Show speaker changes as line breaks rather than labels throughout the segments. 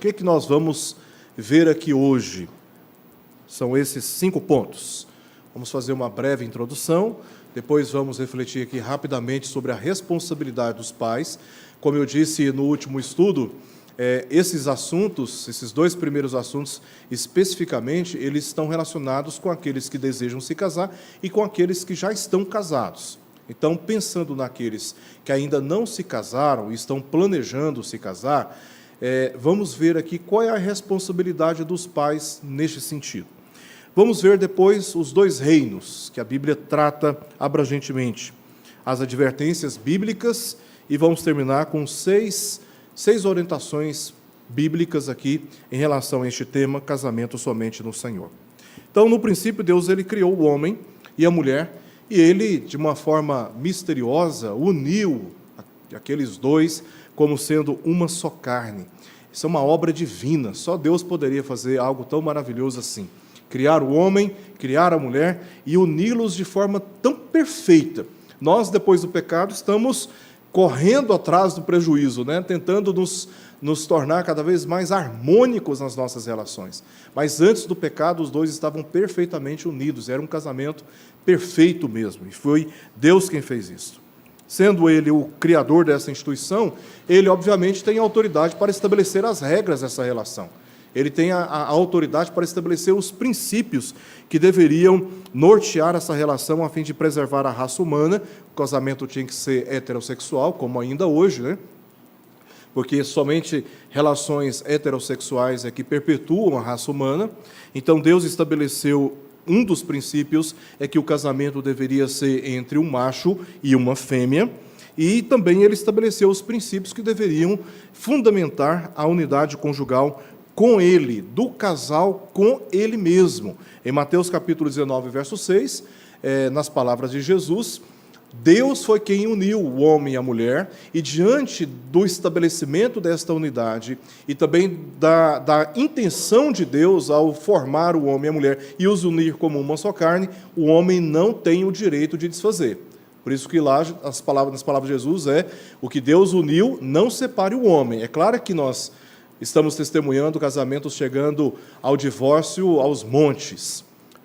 O que nós vamos ver aqui hoje? São esses 5 pontos. Vamos fazer uma breve introdução, depois vamos refletir aqui rapidamente sobre a responsabilidade dos pais. Como eu disse no último estudo, esses assuntos, esses 2 primeiros assuntos, especificamente, eles estão relacionados com aqueles que desejam se casar e com aqueles que já estão casados. Então, pensando naqueles que ainda não se casaram e estão planejando se casar, vamos ver aqui qual é a responsabilidade dos pais neste sentido. Vamos ver depois os 2 reinos que a Bíblia trata abrangentemente, as advertências bíblicas, e vamos terminar com 6 orientações bíblicas aqui em relação a este tema, casamento somente no Senhor. Então, no princípio, Deus ele criou o homem e a mulher, e ele, de uma forma misteriosa, uniu aqueles 2 como sendo uma só carne. Isso é uma obra divina, só Deus poderia fazer algo tão maravilhoso assim. Criar o homem, criar a mulher e uni-los de forma tão perfeita. Nós, depois do pecado, estamos correndo atrás do prejuízo, tentando nos tornar cada vez mais harmônicos nas nossas relações. Mas antes do pecado, os 2 estavam perfeitamente unidos, era um casamento perfeito mesmo, e foi Deus quem fez isso. Sendo Ele o criador dessa instituição, Ele, obviamente, tem autoridade para estabelecer as regras dessa relação. Ele tem a autoridade para estabelecer os princípios que deveriam nortear essa relação a fim de preservar a raça humana. O casamento tinha que ser heterossexual, como ainda hoje, porque somente relações heterossexuais é que perpetuam a raça humana. Então, Deus estabeleceu um dos princípios é que o casamento deveria ser entre um macho e uma fêmea, e também ele estabeleceu os princípios que deveriam fundamentar a unidade conjugal com ele, do casal com ele mesmo. Em Mateus capítulo 19, verso 6, nas palavras de Jesus, Deus foi quem uniu o homem e a mulher, e diante do estabelecimento desta unidade, e também da intenção de Deus ao formar o homem e a mulher e os unir como uma só carne, o homem não tem o direito de desfazer. Por isso que lá, nas palavras de Jesus, o que Deus uniu, não separe o homem. É claro que nós estamos testemunhando casamentos chegando ao divórcio aos montes.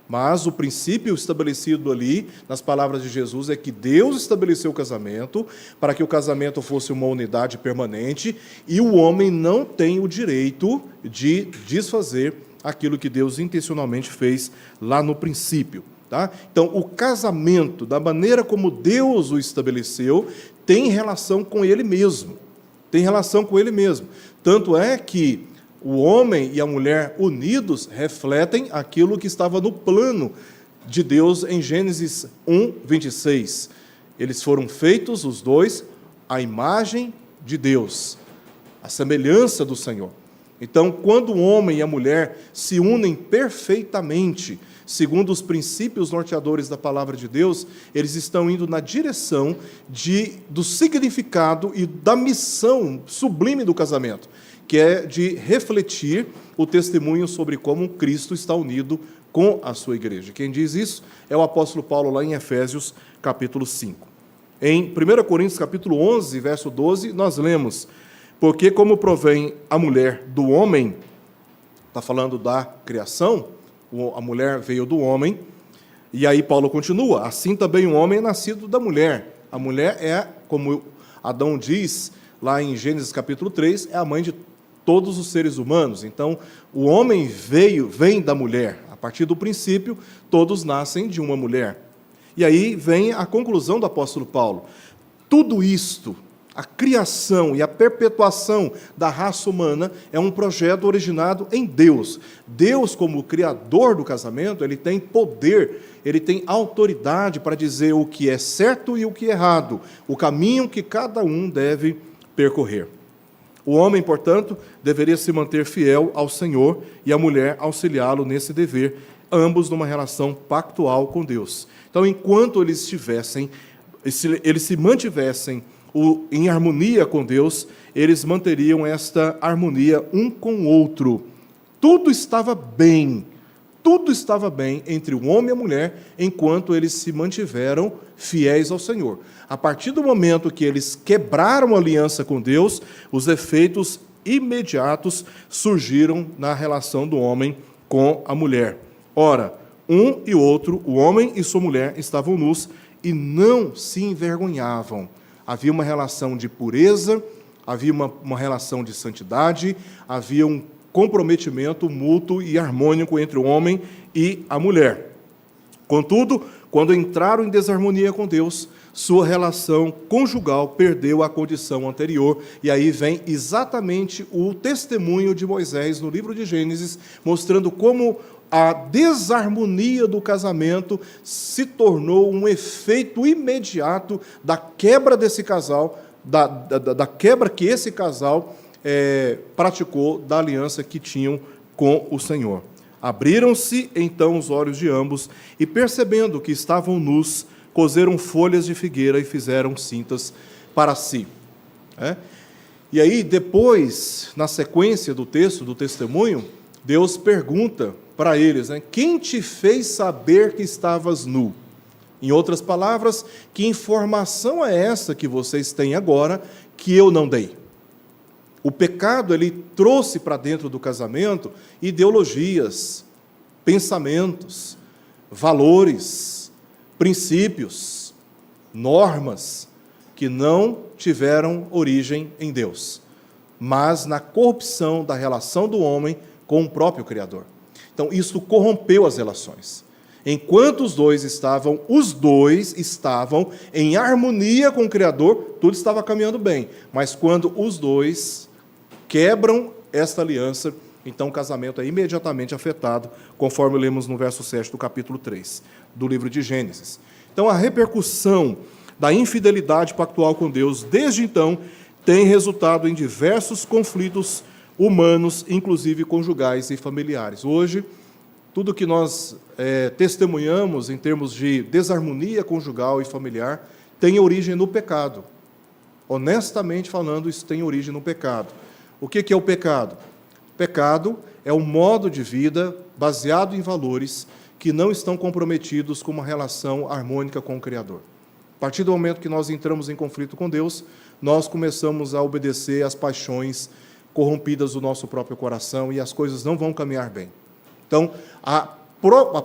Mas o princípio estabelecido ali, nas palavras de Jesus, é que Deus estabeleceu o casamento para que o casamento fosse uma unidade permanente e o homem não tem o direito de desfazer aquilo que Deus intencionalmente fez lá no princípio. Tá? Então, o casamento, da maneira como Deus o estabeleceu, tem relação com Ele mesmo. Tem relação com Ele mesmo. Tanto é que o homem e a mulher unidos refletem aquilo que estava no plano de Deus em Gênesis 1, 26. Eles foram feitos, os 2, à imagem de Deus, à semelhança do Senhor. Então, quando o homem e a mulher se unem perfeitamente, segundo os princípios norteadores da palavra de Deus, eles estão indo na direção do significado e da missão sublime do casamento, que é de refletir o testemunho sobre como Cristo está unido com a sua igreja. Quem diz isso é o apóstolo Paulo, lá em Efésios, capítulo 5. Em 1 Coríntios, capítulo 11, verso 12, nós lemos: porque como provém a mulher do homem, está falando da criação, a mulher veio do homem, e aí Paulo continua, assim também o homem é nascido da mulher. A mulher é, como Adão diz, lá em Gênesis capítulo 3, é a mãe de todos os seres humanos. Então, o homem vem da mulher. A partir do princípio, todos nascem de uma mulher. E aí vem a conclusão do apóstolo Paulo. Tudo isto, a criação e a perpetuação da raça humana, é um projeto originado em Deus. Deus, como criador do casamento, ele tem poder, ele tem autoridade para dizer o que é certo e o que é errado, o caminho que cada um deve percorrer. O homem, portanto, deveria se manter fiel ao Senhor e a mulher auxiliá-lo nesse dever, ambos numa relação pactual com Deus. Então, enquanto eles se mantivessem em harmonia com Deus, eles manteriam esta harmonia um com o outro. Tudo estava bem entre o homem e a mulher, enquanto eles se mantiveram fiéis ao Senhor. A partir do momento que eles quebraram a aliança com Deus, os efeitos imediatos surgiram na relação do homem com a mulher. Ora, um e outro, o homem e sua mulher, estavam nus e não se envergonhavam. Havia uma relação de pureza, havia uma relação de santidade, havia um comprometimento mútuo e harmônico entre o homem e a mulher. Contudo, quando entraram em desarmonia com Deus, sua relação conjugal perdeu a condição anterior, e aí vem exatamente o testemunho de Moisés no livro de Gênesis, mostrando como a desarmonia do casamento se tornou um efeito imediato da quebra desse casal, da quebra que esse casal praticou da aliança que tinham com o Senhor. Abriram-se então os olhos de ambos e, percebendo que estavam nus, coseram folhas de figueira e fizeram cintas para si. E aí, depois, na sequência do texto, do testemunho, Deus pergunta para eles, quem te fez saber que estavas nu? Em outras palavras, que informação é essa que vocês têm agora que eu não dei? O pecado, ele trouxe para dentro do casamento ideologias, pensamentos, valores, princípios, normas que não tiveram origem em Deus, mas na corrupção da relação do homem com o próprio Criador. Então, isso corrompeu as relações. Enquanto os dois estavam em harmonia com o Criador, tudo estava caminhando bem. Mas quando os dois quebram esta aliança, então o casamento é imediatamente afetado, conforme lemos no verso 7 do capítulo 3 do livro de Gênesis. Então, a repercussão da infidelidade pactual com Deus, desde então, tem resultado em diversos conflitos humanos, inclusive conjugais e familiares. Hoje, tudo que nós testemunhamos em termos de desarmonia conjugal e familiar tem origem no pecado. Honestamente falando, isso tem origem no pecado. O que é o pecado? O pecado é um modo de vida baseado em valores que não estão comprometidos com uma relação harmônica com o Criador. A partir do momento que nós entramos em conflito com Deus, nós começamos a obedecer às paixões corrompidas do nosso próprio coração e as coisas não vão caminhar bem. Então, a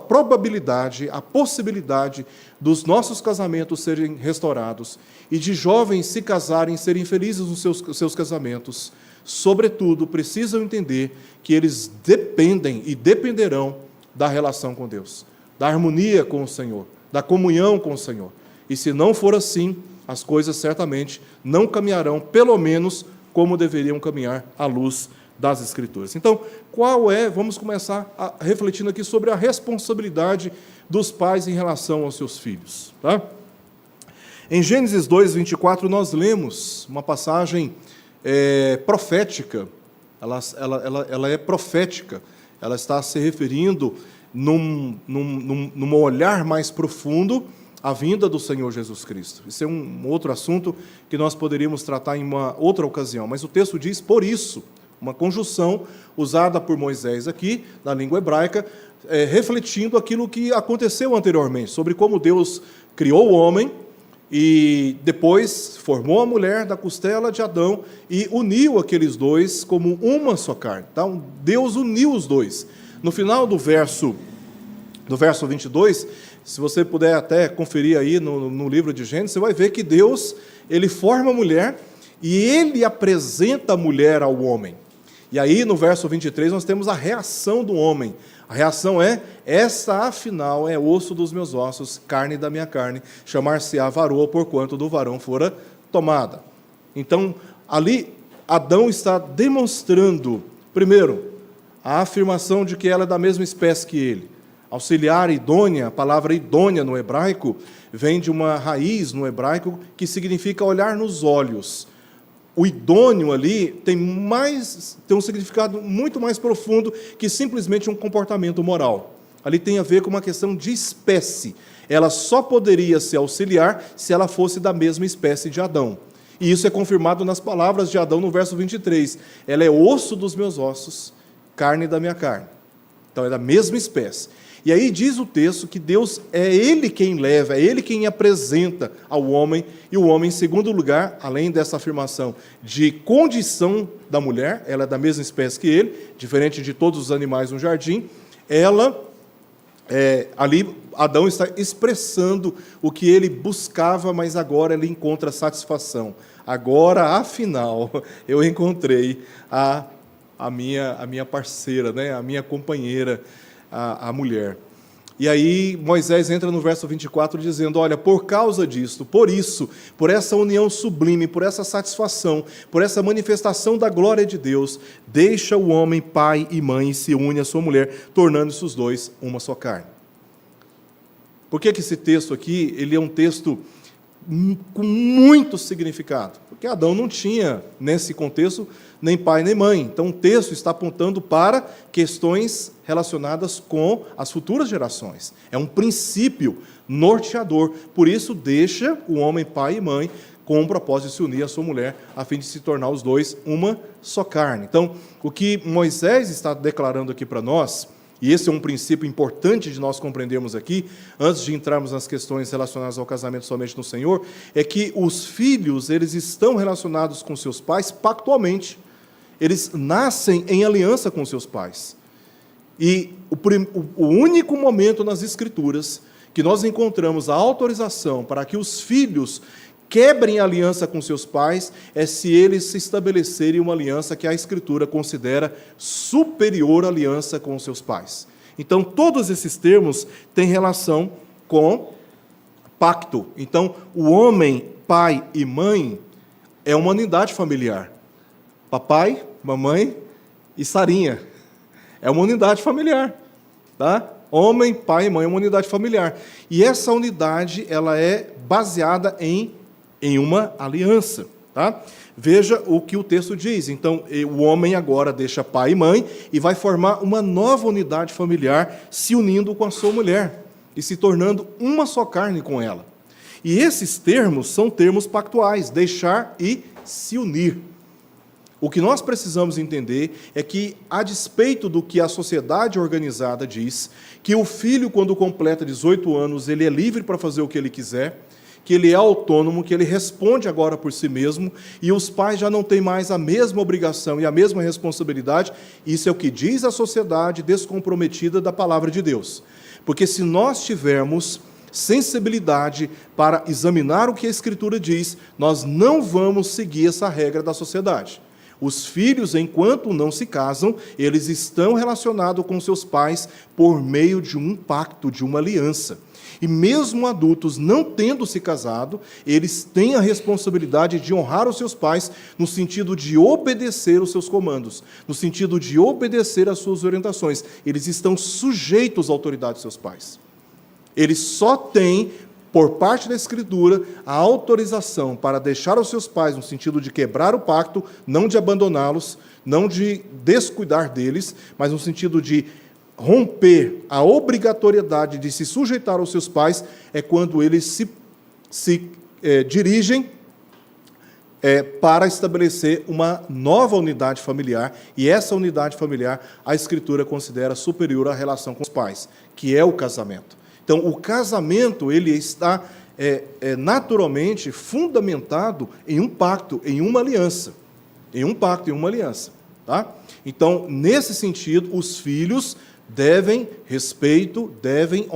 probabilidade, a possibilidade dos nossos casamentos serem restaurados e de jovens se casarem, serem felizes nos seus casamentos, sobretudo, precisam entender que eles dependem e dependerão da relação com Deus, da harmonia com o Senhor, da comunhão com o Senhor. E se não for assim, as coisas certamente não caminharão, pelo menos, como deveriam caminhar à luz das Escrituras. Então, vamos começar refletindo aqui sobre a responsabilidade dos pais em relação aos seus filhos. Tá? Em Gênesis 2, 24, nós lemos uma passagem profética, ela é profética, ela está se referindo num olhar mais profundo à vinda do Senhor Jesus Cristo. Isso é um outro assunto que nós poderíamos tratar em uma outra ocasião, mas o texto diz, por isso, uma conjunção usada por Moisés aqui, na língua hebraica, refletindo aquilo que aconteceu anteriormente, sobre como Deus criou o homem e depois formou a mulher da costela de Adão e uniu aqueles dois como uma só carne. Então, Deus uniu os dois. No final do verso 22, se você puder até conferir aí no livro de Gênesis, você vai ver que Deus, ele forma a mulher e ele apresenta a mulher ao homem. E aí, no verso 23, nós temos a reação do homem. A reação é, esta afinal é osso dos meus ossos, carne da minha carne, chamar-se-á varoa, porquanto do varão fora tomada. Então, ali, Adão está demonstrando, primeiro, a afirmação de que ela é da mesma espécie que ele. Auxiliar, idônea, a palavra idônea no hebraico, vem de uma raiz no hebraico que significa olhar nos olhos. O idôneo ali tem um significado muito mais profundo que simplesmente um comportamento moral. Ali tem a ver com uma questão de espécie. Ela só poderia ser auxiliar se ela fosse da mesma espécie de Adão. E isso é confirmado nas palavras de Adão no verso 23. Ela é osso dos meus ossos, carne da minha carne. Então é da mesma espécie. E aí diz o texto que Deus é Ele quem leva, é Ele quem apresenta ao homem, e o homem, em segundo lugar, além dessa afirmação de condição da mulher, ela é da mesma espécie que ele, diferente de todos os animais no jardim, ali Adão está expressando o que ele buscava, mas agora ele encontra satisfação. Agora, afinal, eu encontrei a minha parceira, né? A minha companheira, a mulher. E aí Moisés entra no verso 24 dizendo, olha, por causa disto, por isso, por essa união sublime, por essa satisfação, por essa manifestação da glória de Deus, deixa o homem pai e mãe e se une à sua mulher, tornando-se os dois uma só carne. Por que esse texto aqui, ele é um texto com muito significado? Porque Adão não tinha, nesse contexto, nem pai nem mãe. Então, o texto está apontando para questões relacionadas com as futuras gerações. É um princípio norteador. Por isso, deixa o homem pai e mãe com o propósito de se unir à sua mulher, a fim de se tornar os dois uma só carne. Então, o que Moisés está declarando aqui para nós, e esse é um princípio importante de nós compreendermos aqui, antes de entrarmos nas questões relacionadas ao casamento somente no Senhor, é que os filhos, eles estão relacionados com seus pais pactualmente. Eles nascem em aliança com seus pais. E o único momento nas Escrituras que nós encontramos a autorização para que os filhos quebrem a aliança com seus pais é se eles se estabelecerem uma aliança que a Escritura considera superior à aliança com os seus pais. Então, todos esses termos têm relação com pacto. Então, o homem, pai e mãe, é uma unidade familiar. Papai, mamãe e Sarinha. É uma unidade familiar. Tá? Homem, pai e mãe é uma unidade familiar. E essa unidade ela é baseada em uma aliança. Tá? Veja o que o texto diz. Então, o homem agora deixa pai e mãe e vai formar uma nova unidade familiar, se unindo com a sua mulher e se tornando uma só carne com ela. E esses termos são termos pactuais, deixar e se unir. O que nós precisamos entender é que, a despeito do que a sociedade organizada diz, que o filho, quando completa 18 anos, ele é livre para fazer o que ele quiser, que ele é autônomo, que ele responde agora por si mesmo, e os pais já não têm mais a mesma obrigação e a mesma responsabilidade, isso é o que diz a sociedade descomprometida da palavra de Deus. Porque se nós tivermos sensibilidade para examinar o que a Escritura diz, nós não vamos seguir essa regra da sociedade. Os filhos, enquanto não se casam, eles estão relacionados com seus pais por meio de um pacto, de uma aliança. E mesmo adultos não tendo se casado, eles têm a responsabilidade de honrar os seus pais no sentido de obedecer os seus comandos, no sentido de obedecer às suas orientações. Eles estão sujeitos à autoridade dos seus pais. Eles só têm, por parte da Escritura, a autorização para deixar os seus pais no sentido de quebrar o pacto, não de abandoná-los, não de descuidar deles, mas no sentido de romper a obrigatoriedade de se sujeitar aos seus pais, é quando eles se dirigem para estabelecer uma nova unidade familiar, e essa unidade familiar a Escritura considera superior à relação com os pais, que é o casamento. Então, o casamento ele está naturalmente fundamentado em um pacto, em uma aliança. Em um pacto, em uma aliança. Tá? Então, nesse sentido, os filhos devem respeito, devem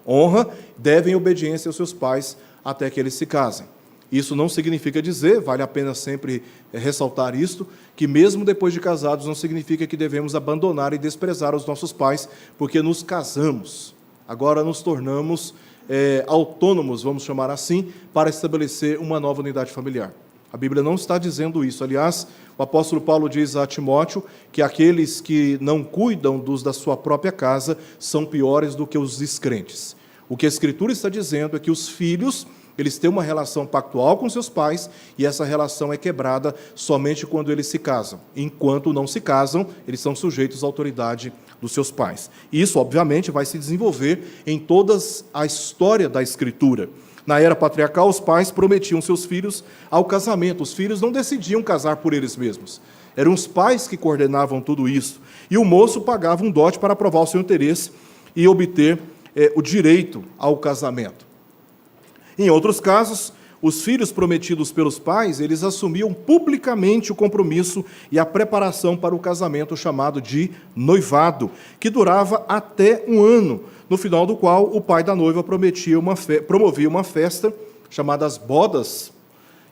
honra, devem obediência aos seus pais até que eles se casem. Isso não significa dizer, vale a pena sempre ressaltar isto, que mesmo depois de casados não significa que devemos abandonar e desprezar os nossos pais, porque nos casamos. Agora nos tornamos autônomos, vamos chamar assim, para estabelecer uma nova unidade familiar. A Bíblia não está dizendo isso. Aliás, o apóstolo Paulo diz a Timóteo que aqueles que não cuidam dos da sua própria casa são piores do que os descrentes. O que a Escritura está dizendo é que os filhos, eles têm uma relação pactual com seus pais, e essa relação é quebrada somente quando eles se casam. Enquanto não se casam, eles são sujeitos à autoridade dos seus pais. E isso, obviamente, vai se desenvolver em toda a história da Escritura. Na era patriarcal, os pais prometiam seus filhos ao casamento. Os filhos não decidiam casar por eles mesmos. Eram os pais que coordenavam tudo isso. E o moço pagava um dote para provar o seu interesse e obter o direito ao casamento. Em outros casos, os filhos prometidos pelos pais, eles assumiam publicamente o compromisso e a preparação para o casamento chamado de noivado, que durava até um ano, no final do qual o pai da noiva promovia uma festa chamada as bodas,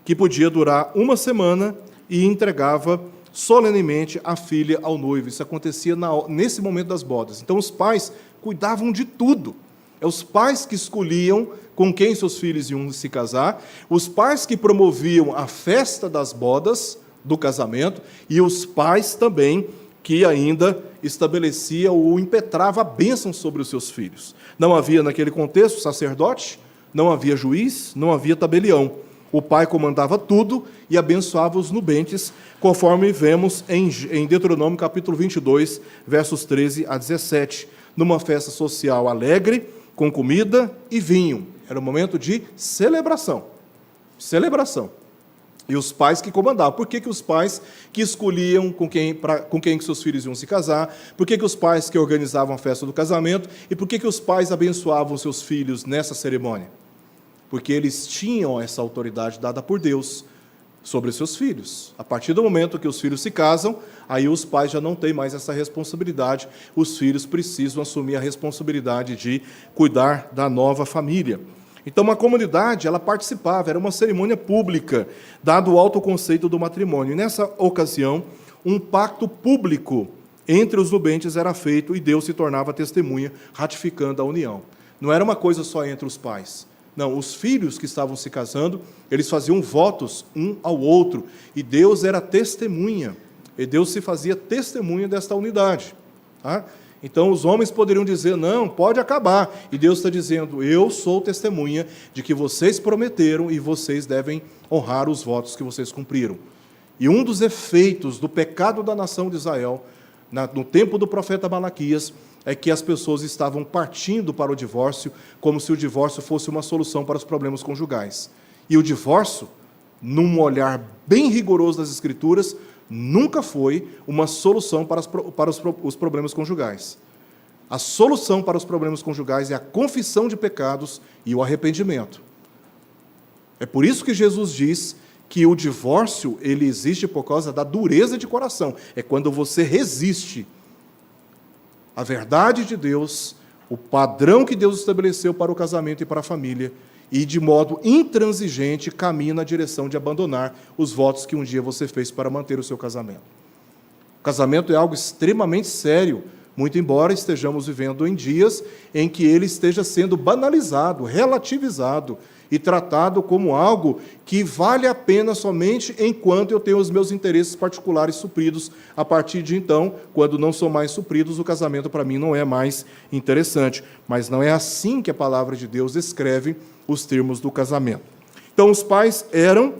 que podia durar uma semana e entregava solenemente a filha ao noivo. Isso acontecia nesse momento das bodas. Então, os pais cuidavam de tudo. É os pais que escolhiam com quem seus filhos iam se casar, os pais que promoviam a festa das bodas, do casamento, e os pais também que ainda estabeleciam ou impetrava a bênção sobre os seus filhos. Não havia, naquele contexto, sacerdote, não havia juiz, não havia tabelião. O pai comandava tudo e abençoava os nubentes, conforme vemos em Deuteronômio capítulo 22, versos 13 a 17, numa festa social alegre, com comida e vinho. Era um momento de celebração. Celebração. E os pais que comandavam. Por que os pais que escolhiam com quem seus filhos iam se casar? Por que os pais que organizavam a festa do casamento? E por que os pais abençoavam seus filhos nessa cerimônia? Porque eles tinham essa autoridade dada por Deus sobre os seus filhos. A partir do momento que os filhos se casam, aí os pais já não têm mais essa responsabilidade. Os filhos precisam assumir a responsabilidade de cuidar da nova família. Então, a comunidade, ela participava, era uma cerimônia pública, dado o alto conceito do matrimônio. E, nessa ocasião, um pacto público entre os nubentes era feito e Deus se tornava testemunha, ratificando a união. Não era uma coisa só entre os pais. Não, os filhos que estavam se casando, eles faziam votos um ao outro, e Deus era testemunha, e Deus se fazia testemunha desta unidade. Tá? Então, os homens poderiam dizer, não, pode acabar, e Deus está dizendo, eu sou testemunha de que vocês prometeram e vocês devem honrar os votos que vocês cumpriram. E um dos efeitos do pecado da nação de Israel, no tempo do profeta Malaquias, é que as pessoas estavam partindo para o divórcio, como se o divórcio fosse uma solução para os problemas conjugais. E o divórcio, num olhar bem rigoroso das Escrituras, nunca foi uma solução para os problemas conjugais. A solução para os problemas conjugais é a confissão de pecados e o arrependimento. É por isso que Jesus diz que o divórcio ele existe por causa da dureza de coração. É quando você resiste a verdade de Deus, o padrão que Deus estabeleceu para o casamento e para a família, e de modo intransigente caminha na direção de abandonar os votos que um dia você fez para manter o seu casamento. O casamento é algo extremamente sério, muito embora estejamos vivendo em dias em que ele esteja sendo banalizado, relativizado e tratado como algo que vale a pena somente enquanto eu tenho os meus interesses particulares supridos. A partir de então, quando não são mais supridos, o casamento para mim não é mais interessante. Mas não é assim que a palavra de Deus descreve os termos do casamento. Então, os pais eram,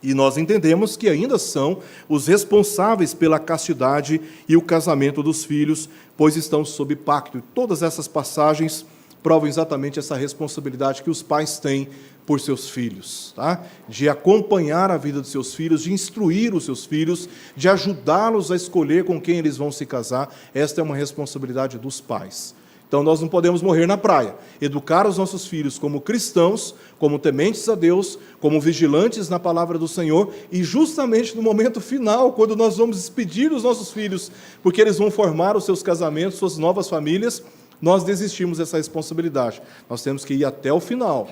e nós entendemos que ainda são, os responsáveis pela castidade e o casamento dos filhos, pois estão sob pacto. E todas essas passagens provam exatamente essa responsabilidade que os pais têm por seus filhos, tá? De acompanhar a vida dos seus filhos, de instruir os seus filhos, de ajudá-los a escolher com quem eles vão se casar. Esta é uma responsabilidade dos pais. Então, nós não podemos morrer na praia. Educar os nossos filhos como cristãos, como tementes a Deus, como vigilantes na palavra do Senhor, e justamente no momento final, quando nós vamos despedir os nossos filhos, porque eles vão formar os seus casamentos, suas novas famílias, nós desistimos dessa responsabilidade. Nós temos que ir até o final.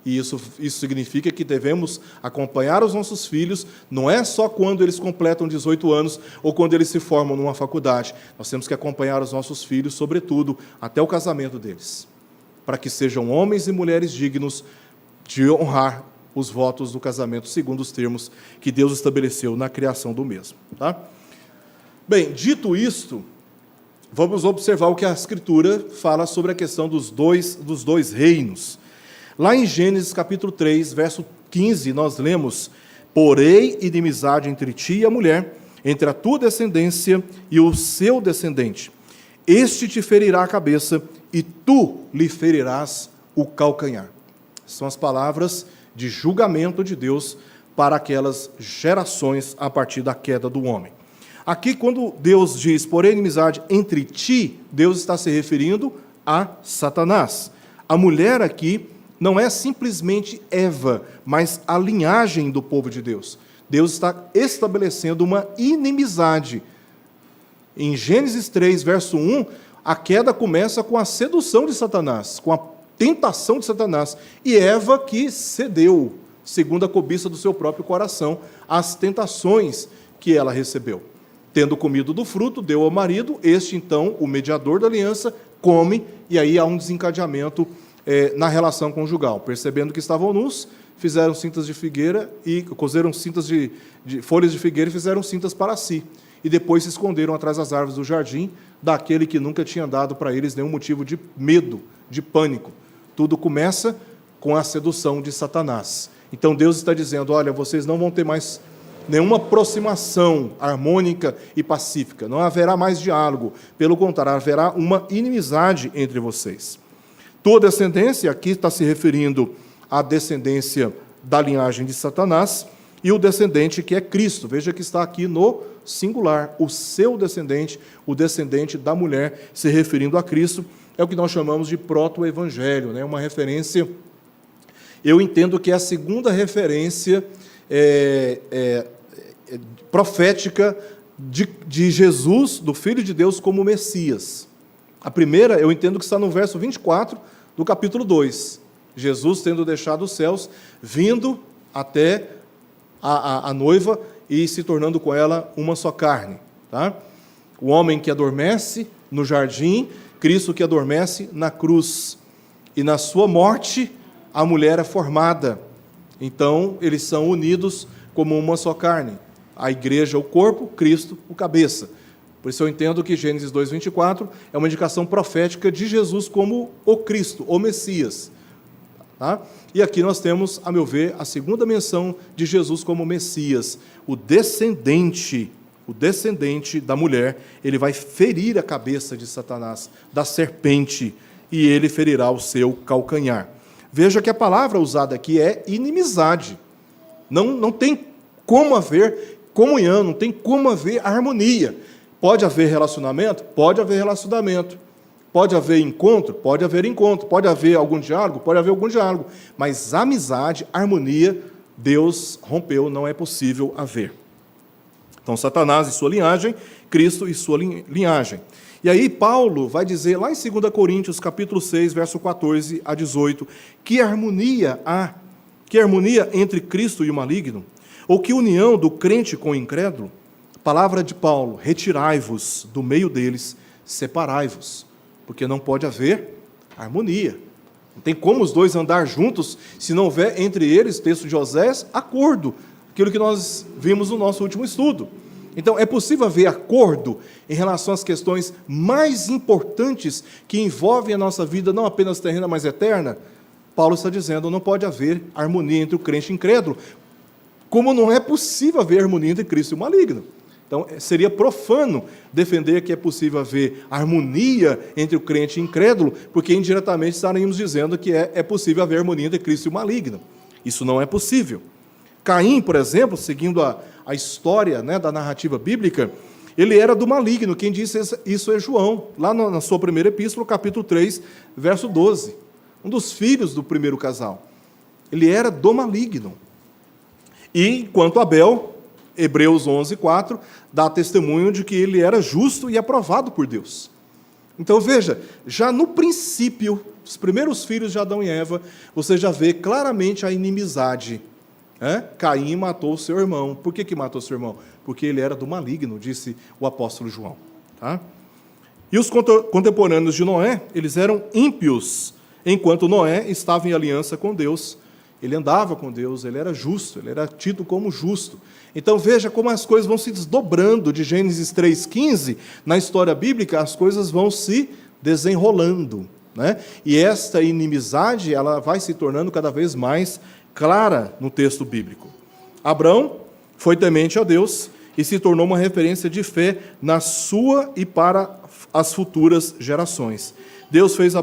E isso significa que devemos acompanhar os nossos filhos, não é só quando eles completam 18 anos ou quando eles se formam numa faculdade. Nós temos que acompanhar os nossos filhos, sobretudo, até o casamento deles, para que sejam homens e mulheres dignos de honrar os votos do casamento, segundo os termos que Deus estabeleceu na criação do mesmo. Tá? Bem, dito isto, vamos observar o que a Escritura fala sobre a questão dos dois reinos. Lá em Gênesis capítulo 3, verso 15, nós lemos: porém, inimizade entre ti e a mulher, entre a tua descendência e o seu descendente. Este te ferirá a cabeça, e tu lhe ferirás o calcanhar. São as palavras de julgamento de Deus para aquelas gerações a partir da queda do homem. Aqui, quando Deus diz, porém, inimizade entre ti, Deus está se referindo a Satanás. A mulher aqui não é simplesmente Eva, mas a linhagem do povo de Deus. Deus está estabelecendo uma inimizade. Em Gênesis 3, verso 1, a queda começa com a sedução de Satanás, com a tentação de Satanás. E Eva que cedeu, segundo a cobiça do seu próprio coração, às tentações que ela recebeu. Tendo comido do fruto, deu ao marido, este então, o mediador da aliança, come, e aí há um desencadeamento na relação conjugal. Percebendo que estavam nus, fizeram cintas de figueira e cozeram cintas de folhas de figueira e fizeram cintas para si. E depois se esconderam atrás das árvores do jardim, daquele que nunca tinha dado para eles nenhum motivo de medo, de pânico. Tudo começa com a sedução de Satanás. Então Deus está dizendo, olha, vocês não vão ter mais nenhuma aproximação harmônica e pacífica, não haverá mais diálogo, pelo contrário, haverá uma inimizade entre vocês. Tua descendência, aqui está se referindo à descendência da linhagem de Satanás, e o descendente que é Cristo. Veja que está aqui no singular, o seu descendente, o descendente da mulher, se referindo a Cristo, é o que nós chamamos de proto-evangelho, né? Uma referência, eu entendo que é a segunda referência profética de Jesus, do Filho de Deus, como Messias. A primeira, eu entendo que está no verso 24 do capítulo 2. Jesus, tendo deixado os céus, vindo até a noiva e se tornando com ela uma só carne. Tá? O homem que adormece no jardim, Cristo que adormece na cruz. E na sua morte, a mulher é formada. Então, eles são unidos como uma só carne. A igreja, o corpo, Cristo, o cabeça. Por isso eu entendo que Gênesis 2:24 é uma indicação profética de Jesus como o Cristo, o Messias. Tá? E aqui nós temos, a meu ver, a segunda menção de Jesus como Messias. O descendente da mulher, ele vai ferir a cabeça de Satanás, da serpente, e ele ferirá o seu calcanhar. Veja que a palavra usada aqui é inimizade. Não tem como haver comunhão, não tem como haver harmonia. Pode haver relacionamento? Pode haver relacionamento. Pode haver encontro? Pode haver encontro. Pode haver algum diálogo? Pode haver algum diálogo. Mas amizade, harmonia, Deus rompeu, não é possível haver. Então, Satanás e sua linhagem, Cristo e sua linhagem. E aí Paulo vai dizer, lá em 2 Coríntios, capítulo 6, verso 14 a 18, que harmonia há, que harmonia entre Cristo e o maligno, ou que união do crente com o incrédulo? Palavra de Paulo, retirai-vos do meio deles, separai-vos, porque não pode haver harmonia. Não tem como os dois andar juntos se não houver entre eles, texto de Osés, acordo, aquilo que nós vimos no nosso último estudo. Então, é possível haver acordo em relação às questões mais importantes que envolvem a nossa vida, não apenas terrena, mas eterna? Paulo está dizendo, não pode haver harmonia entre o crente e o incrédulo, como não é possível haver harmonia entre Cristo e o maligno. Então, seria profano defender que é possível haver harmonia entre o crente e o incrédulo, porque indiretamente estaríamos dizendo que é possível haver harmonia entre Cristo e o maligno. Isso não é possível. Caim, por exemplo, seguindo a história, né, da narrativa bíblica, ele era do maligno. Quem disse isso é João, lá na sua primeira epístola, capítulo 3, verso 12. Um dos filhos do primeiro casal. Ele era do maligno. E, enquanto Abel, Hebreus 11:4, dá testemunho de que ele era justo e aprovado por Deus. Então, veja, já no princípio, os primeiros filhos de Adão e Eva, você já vê claramente a inimizade. Caim matou o seu irmão. Por que matou o seu irmão? Porque ele era do maligno, disse o apóstolo João. Tá? E os contemporâneos de Noé, eles eram ímpios, enquanto Noé estava em aliança com Deus. Ele andava com Deus, ele era justo, ele era tido como justo. Então veja como as coisas vão se desdobrando de Gênesis 3,15, na história bíblica as coisas vão se desenrolando. Né? E esta inimizade ela vai se tornando cada vez mais clara no texto bíblico. Abraão foi temente a Deus e se tornou uma referência de fé na sua e para as futuras gerações. Deus fez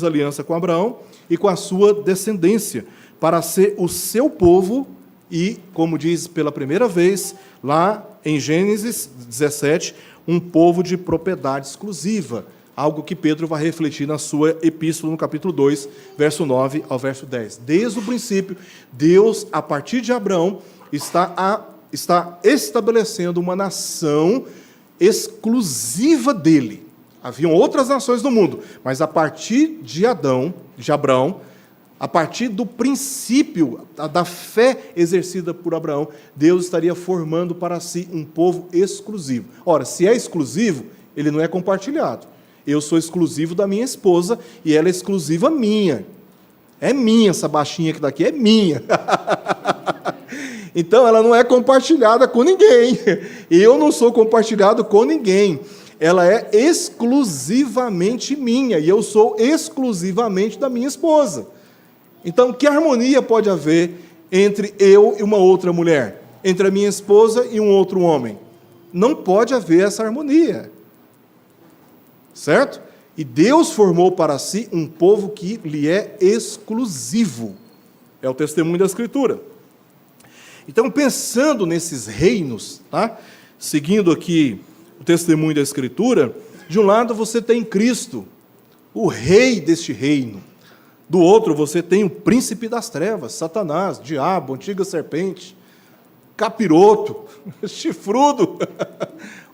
aliança com Abraão e com a sua descendência, para ser o seu povo e, como diz pela primeira vez, lá em Gênesis 17, um povo de propriedade exclusiva. Algo que Pedro vai refletir na sua epístola, no capítulo 2, verso 9 ao verso 10. Desde o princípio, Deus, a partir de Abraão, está estabelecendo uma nação exclusiva dele. Haviam outras nações no mundo, mas a partir de Abraão, a partir do princípio da fé exercida por Abraão, Deus estaria formando para si um povo exclusivo. Ora, se é exclusivo, ele não é compartilhado. Eu sou exclusivo da minha esposa e ela é exclusiva minha. É minha, essa baixinha que está aqui é minha. Então, ela não é compartilhada com ninguém. Eu não sou compartilhado com ninguém. Ela é exclusivamente minha e eu sou exclusivamente da minha esposa. Então, que harmonia pode haver entre eu e uma outra mulher? Entre a minha esposa e um outro homem? Não pode haver essa harmonia. Certo? E Deus formou para si um povo que lhe é exclusivo. É o testemunho da Escritura. Então, pensando nesses reinos, tá? Seguindo aqui o testemunho da Escritura, de um lado você tem Cristo, o rei deste reino. Do outro, você tem o príncipe das trevas, Satanás, diabo, antiga serpente, capiroto, chifrudo,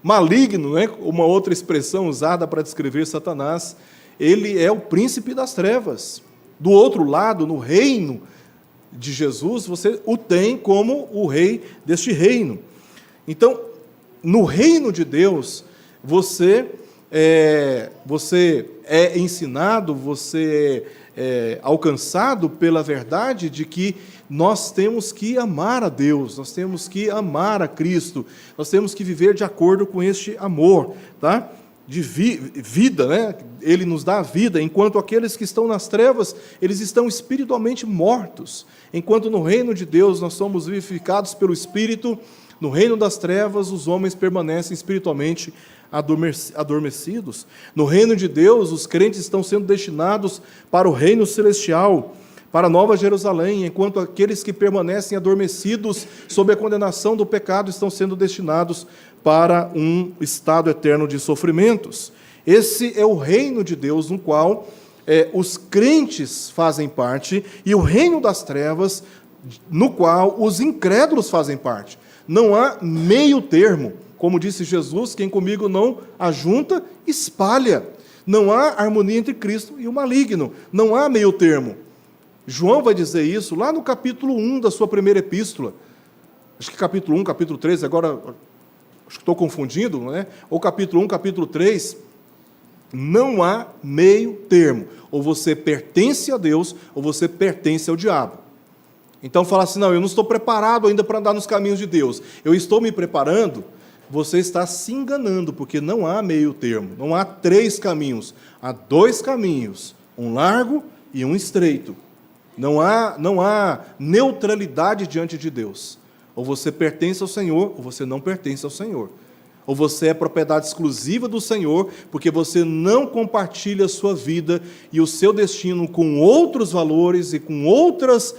maligno, né? Uma outra expressão usada para descrever Satanás. Ele é o príncipe das trevas. Do outro lado, no reino de Jesus, você o tem como o rei deste reino. Então, no reino de Deus, você é ensinado, você é alcançado pela verdade de que nós temos que amar a Deus, nós temos que amar a Cristo, nós temos que viver de acordo com este amor, tá? De vida, né? Ele nos dá a vida, enquanto aqueles que estão nas trevas, eles estão espiritualmente mortos. Enquanto no reino de Deus nós somos vivificados pelo Espírito, no reino das trevas os homens permanecem espiritualmente adormecidos. No reino de Deus, os crentes estão sendo destinados para o reino celestial, para a Nova Jerusalém, enquanto aqueles que permanecem adormecidos sob a condenação do pecado estão sendo destinados para um estado eterno de sofrimentos. Esse é o reino de Deus, no qual os crentes fazem parte, e o reino das trevas, no qual os incrédulos fazem parte. Não há meio termo. Como disse Jesus, quem comigo não ajunta, espalha. Não há harmonia entre Cristo e o maligno. Não há meio termo. João vai dizer isso lá no capítulo 1 da sua primeira epístola. Acho que capítulo 1, capítulo 3, agora acho que estou confundindo, né? Ou capítulo 1, capítulo 3. Não há meio termo. Ou você pertence a Deus, ou você pertence ao diabo. Então fala assim, não, eu não estou preparado ainda para andar nos caminhos de Deus. Eu estou me preparando. Você está se enganando, porque não há meio termo, não há 3 caminhos, há 2 caminhos, um largo e um estreito. Não há neutralidade diante de Deus. Ou você pertence ao Senhor, ou você não pertence ao Senhor. Ou você é propriedade exclusiva do Senhor, porque você não compartilha a sua vida e o seu destino com outros valores e com outras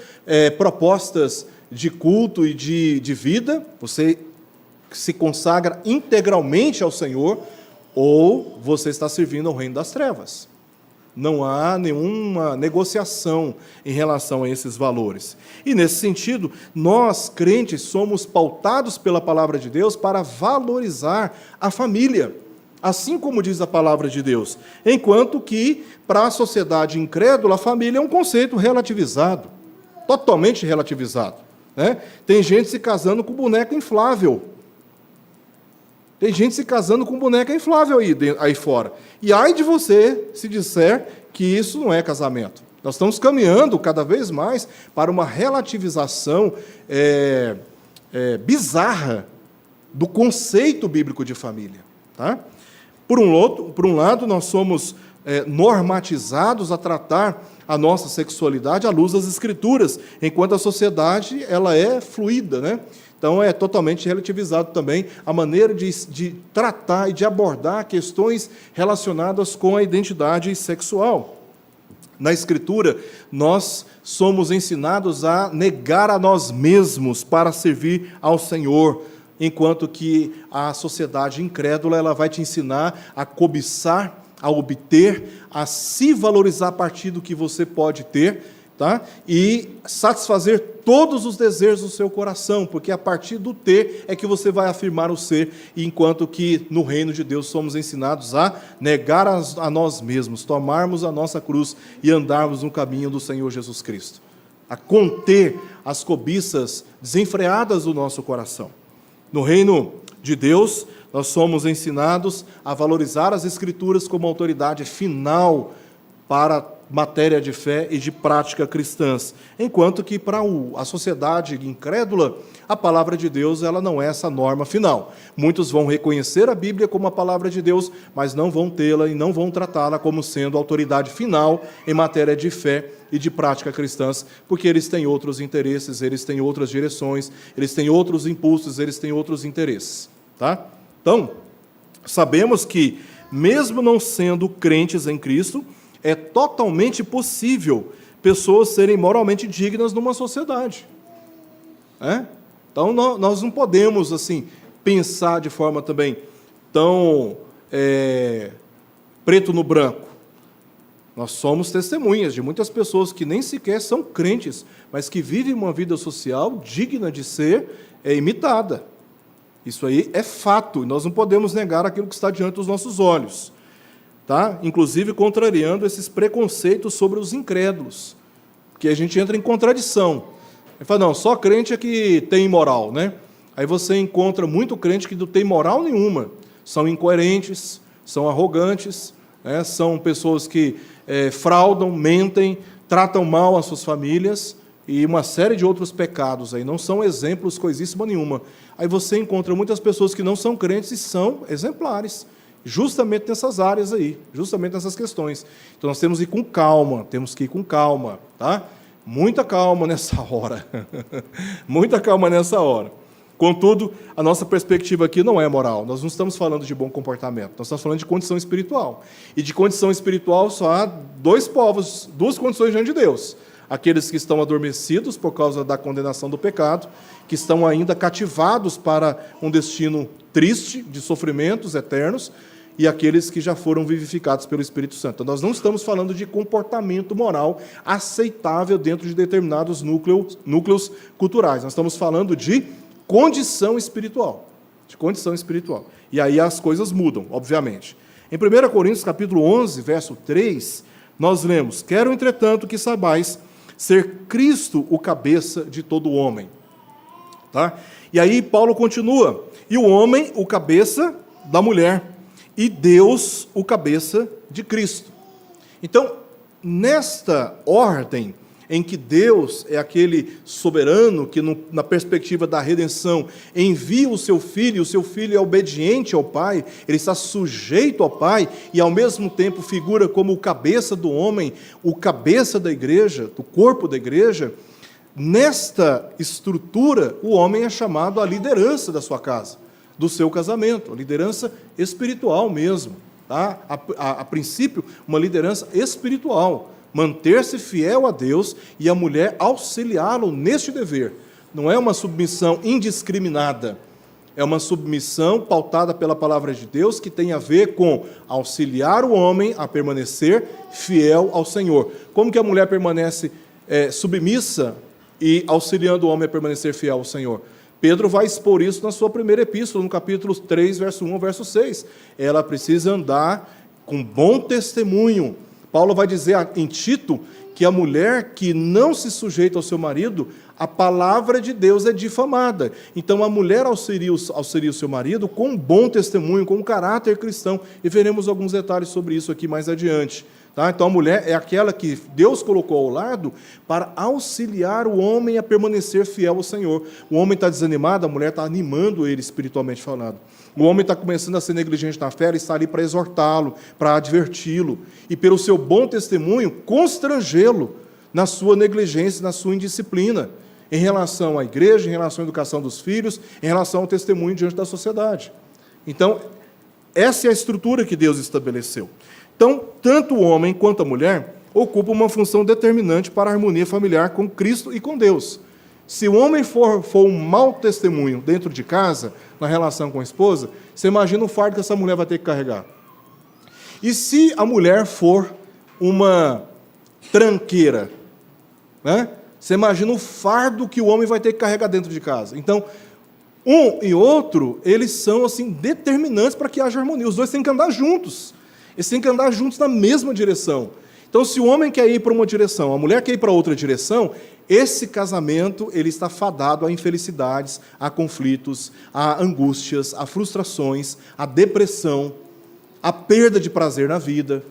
propostas de culto e de vida, você se consagra integralmente ao Senhor, ou você está servindo ao reino das trevas. Não há nenhuma negociação em relação a esses valores. E, nesse sentido, nós, crentes, somos pautados pela palavra de Deus para valorizar a família, assim como diz a palavra de Deus. Enquanto que, para a sociedade incrédula, a família é um conceito relativizado, totalmente relativizado, né? Tem gente se casando com boneca inflável. Tem gente se casando com boneca inflável aí fora. E ai de você se disser que isso não é casamento. Nós estamos caminhando cada vez mais para uma relativização bizarra do conceito bíblico de família. Tá? Por um lado, nós somos normatizados a tratar a nossa sexualidade à luz das Escrituras, enquanto a sociedade ela é fluida, né? Então, é totalmente relativizado também a maneira de tratar e de abordar questões relacionadas com a identidade sexual. Na Escritura, nós somos ensinados a negar a nós mesmos para servir ao Senhor, enquanto que a sociedade incrédula ela vai te ensinar a cobiçar a obter, a se valorizar a partir do que você pode ter, tá? E satisfazer todos os desejos do seu coração, porque a partir do ter é que você vai afirmar o ser, enquanto que no reino de Deus somos ensinados a negar a nós mesmos, tomarmos a nossa cruz e andarmos no caminho do Senhor Jesus Cristo, a conter as cobiças desenfreadas do nosso coração. No reino de Deus, nós somos ensinados a valorizar as Escrituras como autoridade final para matéria de fé e de prática cristãs, enquanto que para a sociedade incrédula, a palavra de Deus ela não é essa norma final. Muitos vão reconhecer a Bíblia como a palavra de Deus, mas não vão tê-la e não vão tratá-la como sendo a autoridade final em matéria de fé e de prática cristãs, porque eles têm outros interesses, eles têm outras direções, eles têm outros impulsos, eles têm outros interesses. Tá? Então, sabemos que, mesmo não sendo crentes em Cristo, é totalmente possível pessoas serem moralmente dignas numa sociedade. Então, nós não podemos assim pensar de forma também tão preto no branco. Nós somos testemunhas de muitas pessoas que nem sequer são crentes, mas que vivem uma vida social digna de ser imitada. Isso aí é fato, e nós não podemos negar aquilo que está diante dos nossos olhos. Tá? Inclusive contrariando esses preconceitos sobre os incrédulos, porque a gente entra em contradição. Ele fala, não, só crente é que tem moral, né? Aí você encontra muito crente que não tem moral nenhuma, são incoerentes, são arrogantes, né? São pessoas que fraudam, mentem, tratam mal as suas famílias e uma série de outros pecados aí, não são exemplos coisíssima nenhuma. Aí você encontra muitas pessoas que não são crentes e são exemplares, justamente nessas áreas aí, justamente nessas questões. Então, nós temos que ir com calma, tá? Muita calma nessa hora. Muita calma nessa hora. Contudo, a nossa perspectiva aqui não é moral. Nós não estamos falando de bom comportamento, nós estamos falando de condição espiritual. E de condição espiritual só há dois povos, duas condições diante de Deus. Aqueles que estão adormecidos por causa da condenação do pecado, que estão ainda cativados para um destino triste, de sofrimentos eternos, e aqueles que já foram vivificados pelo Espírito Santo. Então, nós não estamos falando de comportamento moral aceitável dentro de determinados núcleos culturais. Nós estamos falando de condição espiritual. De condição espiritual. E aí as coisas mudam, obviamente. Em 1 Coríntios, capítulo 11, verso 3, nós lemos, quero, entretanto, que saibais ser Cristo o cabeça de todo homem. Tá? E aí Paulo continua, e o homem o cabeça da mulher, e Deus o cabeça de Cristo. Então, nesta ordem em que Deus é aquele soberano que, na perspectiva da redenção, envia o seu Filho é obediente ao Pai, ele está sujeito ao Pai, e ao mesmo tempo figura como o cabeça do homem, o cabeça da igreja, do corpo da igreja. Nesta estrutura, o homem é chamado à liderança da sua casa, do seu casamento, a liderança espiritual mesmo. Tá? A princípio, uma liderança espiritual, manter-se fiel a Deus e a mulher auxiliá-lo neste dever. Não é uma submissão indiscriminada, é uma submissão pautada pela palavra de Deus que tem a ver com auxiliar o homem a permanecer fiel ao Senhor. Como que a mulher permanece submissa e auxiliando o homem a permanecer fiel ao Senhor? Pedro vai expor isso na sua primeira epístola, no capítulo 3, verso 1 ao verso 6. Ela precisa andar com bom testemunho. Paulo vai dizer em Tito que a mulher que não se sujeita ao seu marido, a palavra de Deus é difamada. Então, a mulher auxilia o seu marido com um bom testemunho, com um caráter cristão. E veremos alguns detalhes sobre isso aqui mais adiante. Tá? Então, a mulher é aquela que Deus colocou ao lado para auxiliar o homem a permanecer fiel ao Senhor. O homem está desanimado, a mulher está animando ele espiritualmente falando. O homem está começando a ser negligente na fé, ele está ali para exortá-lo, para adverti-lo. E, pelo seu bom testemunho, constrangê-lo na sua negligência, na sua indisciplina, em relação à igreja, em relação à educação dos filhos, em relação ao testemunho diante da sociedade. Então, essa é a estrutura que Deus estabeleceu. Então, tanto o homem quanto a mulher ocupam uma função determinante para a harmonia familiar com Cristo e com Deus. Se o homem for um mau testemunho dentro de casa, na relação com a esposa, você imagina o fardo que essa mulher vai ter que carregar. E se a mulher for uma tranqueira, né? Você imagina o fardo que o homem vai ter que carregar dentro de casa. Então, um e outro, eles são assim determinantes para que haja harmonia. Os dois têm que andar juntos. Eles têm que andar juntos na mesma direção. Então, se o homem quer ir para uma direção, a mulher quer ir para outra direção, esse casamento ele está fadado a infelicidades, a conflitos, a angústias, a frustrações, a depressão, a perda de prazer na vida.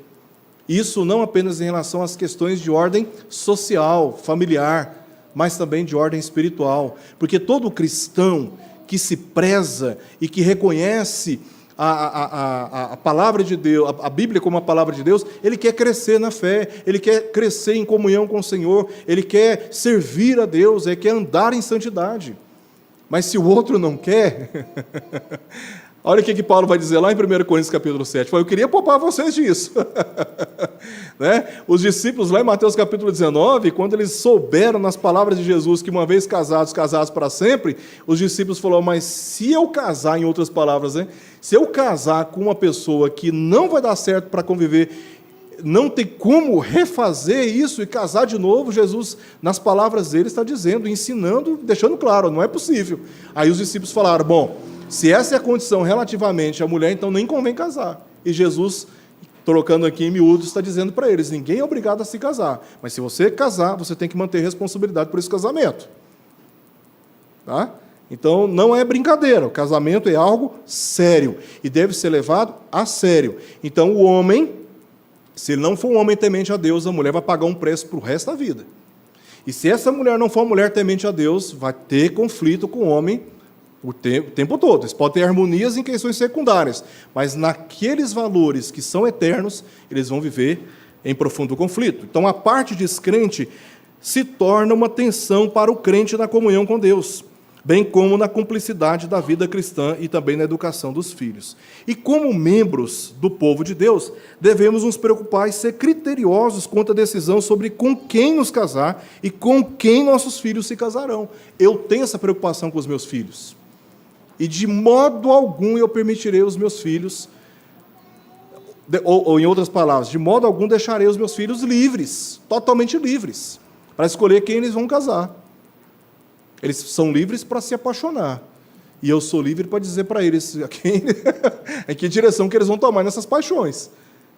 Isso não apenas em relação às questões de ordem social, familiar, mas também de ordem espiritual. Porque todo cristão que se preza e que reconhece a palavra de Deus, a Bíblia como a palavra de Deus, ele quer crescer na fé, ele quer crescer em comunhão com o Senhor, ele quer servir a Deus, ele quer andar em santidade. Mas se o outro não quer, olha o que Paulo vai dizer lá em 1 Coríntios capítulo 7, eu queria poupar vocês disso. Né? Os discípulos lá em Mateus capítulo 19, quando eles souberam nas palavras de Jesus que uma vez casados, casados para sempre, os discípulos falaram, mas se eu casar, em outras palavras, né? Se eu casar com uma pessoa que não vai dar certo para conviver, não tem como refazer isso e casar de novo, Jesus, nas palavras dele, está dizendo, ensinando, deixando claro, não é possível. Aí os discípulos falaram, bom, se essa é a condição relativamente à mulher, então nem convém casar. E Jesus, trocando aqui em miúdos, está dizendo para eles, ninguém é obrigado a se casar, mas se você casar, você tem que manter responsabilidade por esse casamento. Tá? Então, não é brincadeira, o casamento é algo sério e deve ser levado a sério. Então, o homem, se ele não for um homem temente a Deus, a mulher vai pagar um preço para o resto da vida. E se essa mulher não for uma mulher temente a Deus, vai ter conflito com o homem o tempo todo. Eles podem ter harmonias em questões secundárias, mas naqueles valores que são eternos, eles vão viver em profundo conflito. Então, a parte descrente se torna uma tensão para o crente na comunhão com Deus, bem como na cumplicidade da vida cristã e também na educação dos filhos. E como membros do povo de Deus, devemos nos preocupar e ser criteriosos quanto à decisão sobre com quem nos casar e com quem nossos filhos se casarão. Eu tenho essa preocupação com os meus filhos. E de modo algum eu permitirei os meus filhos, ou em outras palavras, de modo algum deixarei os meus filhos livres, totalmente livres, para escolher quem eles vão casar. Eles são livres para se apaixonar. E eu sou livre para dizer para eles em que direção que eles vão tomar nessas paixões.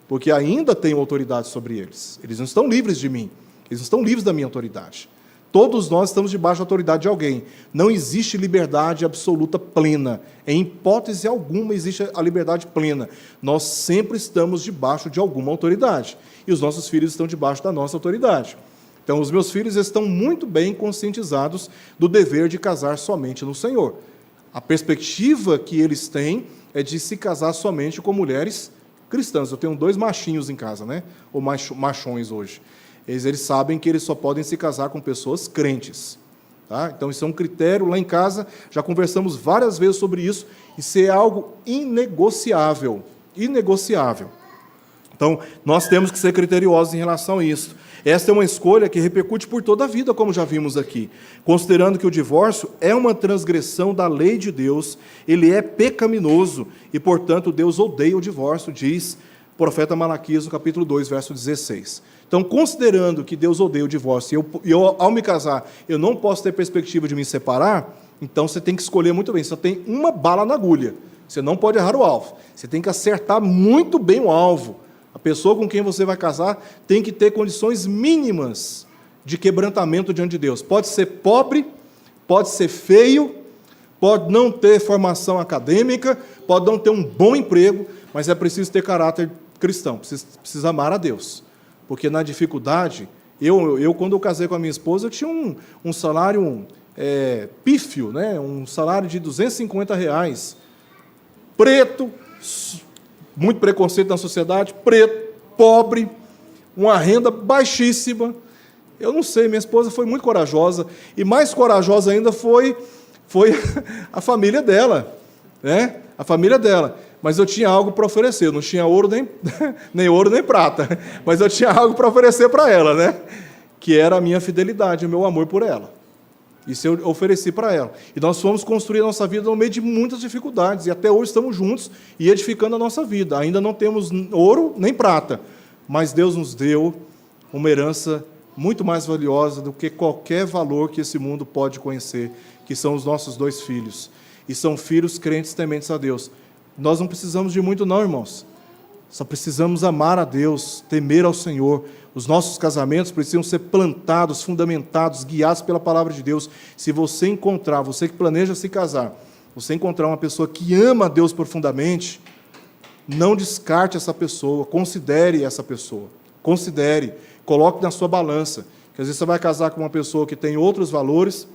Porque ainda tenho autoridade sobre eles. Eles não estão livres de mim. Eles não estão livres da minha autoridade. Todos nós estamos debaixo da autoridade de alguém. Não existe liberdade absoluta plena. Em hipótese alguma existe a liberdade plena. Nós sempre estamos debaixo de alguma autoridade. E os nossos filhos estão debaixo da nossa autoridade. Então, os meus filhos estão muito bem conscientizados do dever de casar somente no Senhor. A perspectiva que eles têm é de se casar somente com mulheres cristãs. Eu tenho 2 machinhos em casa, né? Ou machões hoje. Eles sabem que eles só podem se casar com pessoas crentes. Tá? Então, isso é um critério. Lá em casa, já conversamos várias vezes sobre isso. Isso é algo inegociável. Inegociável. Então, nós temos que ser criteriosos em relação a isso. Esta é uma escolha que repercute por toda a vida, como já vimos aqui. Considerando que o divórcio é uma transgressão da lei de Deus, ele é pecaminoso e, portanto, Deus odeia o divórcio, diz o profeta Malaquias no capítulo 2, verso 16. Então, considerando que Deus odeia o divórcio e eu, ao me casar, eu não posso ter perspectiva de me separar, então você tem que escolher muito bem. Só tem uma bala na agulha. Você não pode errar o alvo. Você tem que acertar muito bem o alvo. A pessoa com quem você vai casar tem que ter condições mínimas de quebrantamento diante de Deus. Pode ser pobre, pode ser feio, pode não ter formação acadêmica, pode não ter um bom emprego, mas é preciso ter caráter cristão, precisa amar a Deus. Porque na dificuldade, quando eu casei com a minha esposa, eu tinha um salário pífio, né? Um salário de R$250, preto, muito preconceito na sociedade, preto, pobre, uma renda baixíssima. Eu não sei, minha esposa foi muito corajosa, e mais corajosa ainda foi a família dela, né? A família dela. Mas eu tinha algo para oferecer, eu não tinha ouro nem ouro nem prata, mas eu tinha algo para oferecer para ela, né? Que era a minha fidelidade, o meu amor por ela. Isso eu ofereci para ela. E nós fomos construir a nossa vida no meio de muitas dificuldades, e até hoje estamos juntos e edificando a nossa vida. Ainda não temos ouro nem prata, mas Deus nos deu uma herança muito mais valiosa do que qualquer valor que esse mundo pode conhecer, que são os nossos 2 filhos. E são filhos crentes tementes a Deus. Nós não precisamos de muito não, irmãos. Só precisamos amar a Deus, temer ao Senhor. Os nossos casamentos precisam ser plantados, fundamentados, guiados pela palavra de Deus. Se você encontrar, você que planeja se casar, você encontrar uma pessoa que ama a Deus profundamente, não descarte essa pessoa, considere essa pessoa. Considere, coloque na sua balança. Porque às vezes você vai casar com uma pessoa que tem outros valores,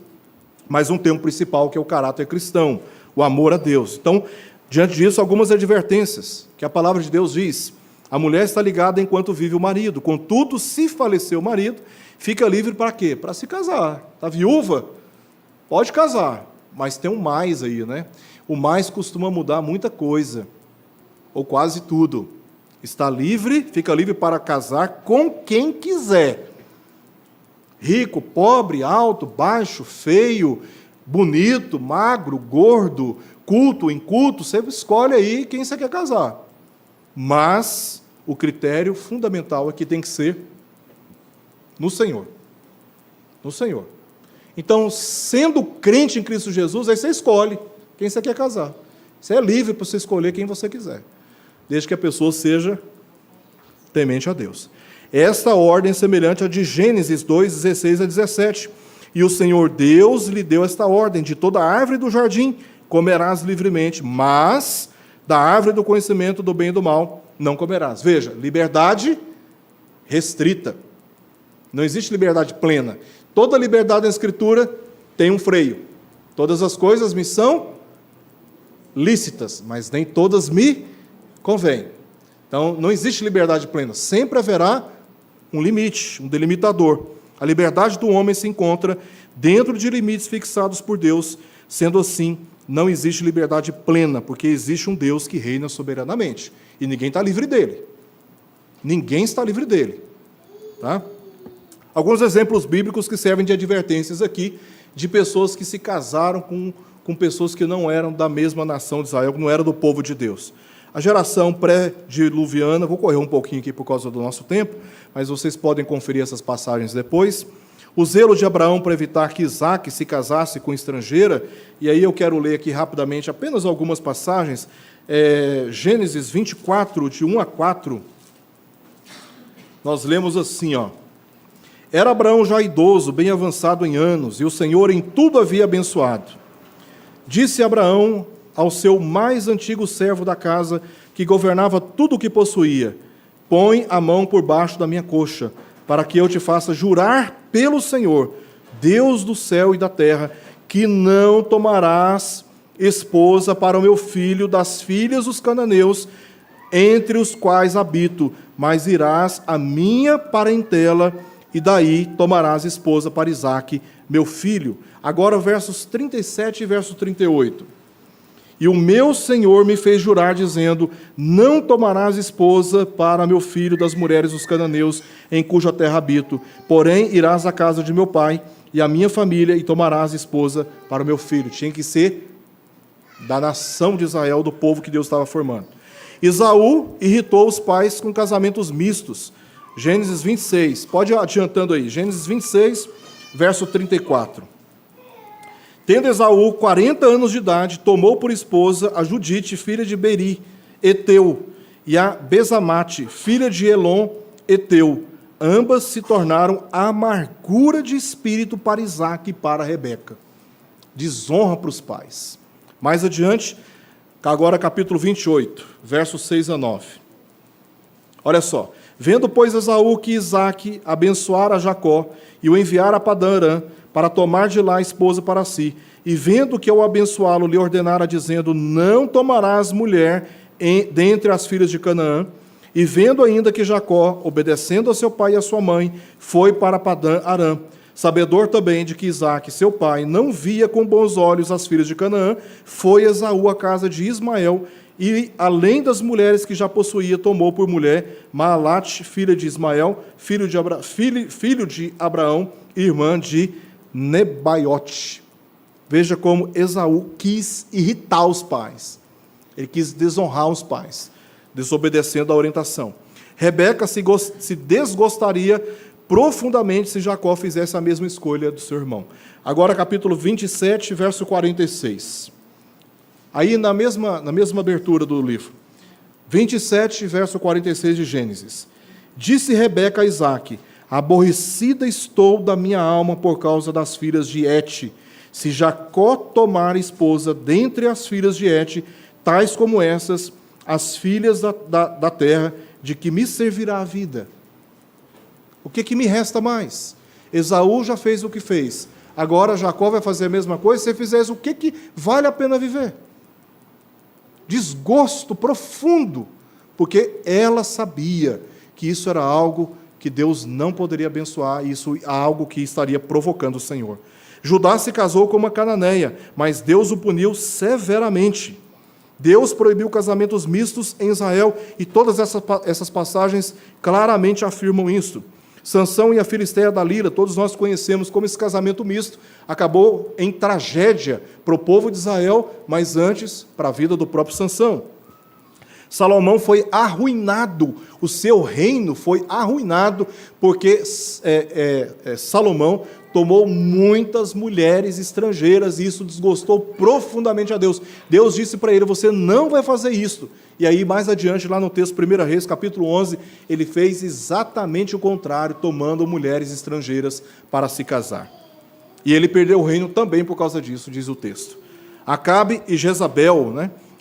mas não tem um principal, que é o caráter cristão, o amor a Deus. Então, diante disso, algumas advertências que a palavra de Deus diz. A mulher está ligada enquanto vive o marido. Contudo, se falecer o marido, fica livre para quê? Para se casar. Está viúva? Pode casar, mas tem um mais aí, né? O mais costuma mudar muita coisa, ou quase tudo. Está livre, fica livre para casar com quem quiser. Rico, pobre, alto, baixo, feio, bonito, magro, gordo, culto, inculto, você escolhe aí quem você quer casar. Mas o critério fundamental é que tem que ser no Senhor. No Senhor. Então, sendo crente em Cristo Jesus, aí você escolhe quem você quer casar. Você é livre para você escolher quem você quiser, desde que a pessoa seja temente a Deus. Esta ordem é semelhante à de Gênesis 2, 16 a 17. E o Senhor Deus lhe deu esta ordem: de toda árvore do jardim comerás livremente, mas da árvore do conhecimento do bem e do mal não comerás. Veja, liberdade restrita. Não existe liberdade plena. Toda liberdade na Escritura tem um freio. Todas as coisas me são lícitas, mas nem todas me convêm. Então, não existe liberdade plena. Sempre haverá um limite, um delimitador. A liberdade do homem se encontra dentro de limites fixados por Deus. Sendo assim, não existe liberdade plena, porque existe um Deus que reina soberanamente. E ninguém está livre dele. Ninguém está livre dele. Tá? Alguns exemplos bíblicos que servem de advertências aqui, de pessoas que se casaram com pessoas que não eram da mesma nação de Israel, que não eram do povo de Deus. A geração pré-diluviana, vou correr um pouquinho aqui por causa do nosso tempo, mas vocês podem conferir essas passagens depois. O zelo de Abraão para evitar que Isaque se casasse com estrangeira, e aí eu quero ler aqui rapidamente apenas algumas passagens. Gênesis 24, de 1 a 4, nós lemos assim, ó. Era Abraão já idoso, bem avançado em anos, e o Senhor em tudo havia abençoado. Disse Abraão ao seu mais antigo servo da casa, que governava tudo o que possuía: põe a mão por baixo da minha coxa, para que eu te faça jurar pelo Senhor, Deus do céu e da terra, que não tomarás esposa para o meu filho das filhas dos cananeus, entre os quais habito, mas irás à minha parentela, e daí tomarás esposa para Isaque, meu filho. Agora, versos 37 e verso 38. E o meu Senhor me fez jurar, dizendo: não tomarás esposa para meu filho das mulheres dos cananeus, em cuja terra habito, porém irás à casa de meu pai e à minha família, e tomarás esposa para o meu filho. Tinha que ser da nação de Israel, do povo que Deus estava formando. Esaú irritou os pais com casamentos mistos. Gênesis 26, pode ir adiantando aí, Gênesis 26, verso 34. Tendo Esaú 40 anos de idade, tomou por esposa a Judite, filha de Beri, Eteu, e a Bezamate, filha de Elon, Eteu. Ambas se tornaram amargura de espírito para Isaque e para Rebeca. Desonra para os pais. Mais adiante, agora capítulo 28, versos 6 a 9. Olha só. Vendo, pois, Esaú que Isaque abençoara a Jacó e o enviara a Padã-Arã para tomar de lá a esposa para si, e vendo que ao abençoá-lo lhe ordenara, dizendo: não tomarás mulher dentre as filhas de Canaã, e vendo ainda que Jacó, obedecendo a seu pai e a sua mãe, foi para Padã-Arã, sabedor também de que Isaque, seu pai, não via com bons olhos as filhas de Canaã, foi Esaú à casa de Ismael, e, além das mulheres que já possuía, tomou por mulher Maalate, filha de Ismael, filho de Abraão, irmã de Nebaiote. Veja como Esaú quis irritar os pais. Ele quis desonrar os pais, desobedecendo a orientação. Rebeca se desgostaria profundamente se Jacó fizesse a mesma escolha do seu irmão. Agora, capítulo 27, verso 46. Aí, na mesma abertura do livro. 27, verso 46 de Gênesis. Disse Rebeca a Isaque: aborrecida estou da minha alma por causa das filhas de Et. Se Jacó tomar esposa dentre as filhas de Et, tais como essas, as filhas da terra, de que me servirá a vida? O que me resta mais? Esaú já fez o que fez. Agora Jacó vai fazer a mesma coisa. Se você fizer isso, o que vale a pena viver? Desgosto profundo, porque ela sabia que isso era algo que Deus não poderia abençoar, isso é algo que estaria provocando o Senhor. Judá se casou com uma cananeia, mas Deus o puniu severamente. Deus proibiu casamentos mistos em Israel, e todas essas passagens claramente afirmam isso. Sansão e a Filisteia Dalila, todos nós conhecemos como esse casamento misto acabou em tragédia para o povo de Israel, mas antes para a vida do próprio Sansão. Salomão foi arruinado, o seu reino foi arruinado, porque Salomão tomou muitas mulheres estrangeiras, e isso desgostou profundamente a Deus. Deus disse para ele: você não vai fazer isso. E aí, mais adiante, lá no texto 1 Reis, capítulo 11, ele fez exatamente o contrário, tomando mulheres estrangeiras para se casar. E ele perdeu o reino também por causa disso, diz o texto. Acabe e Jezabel,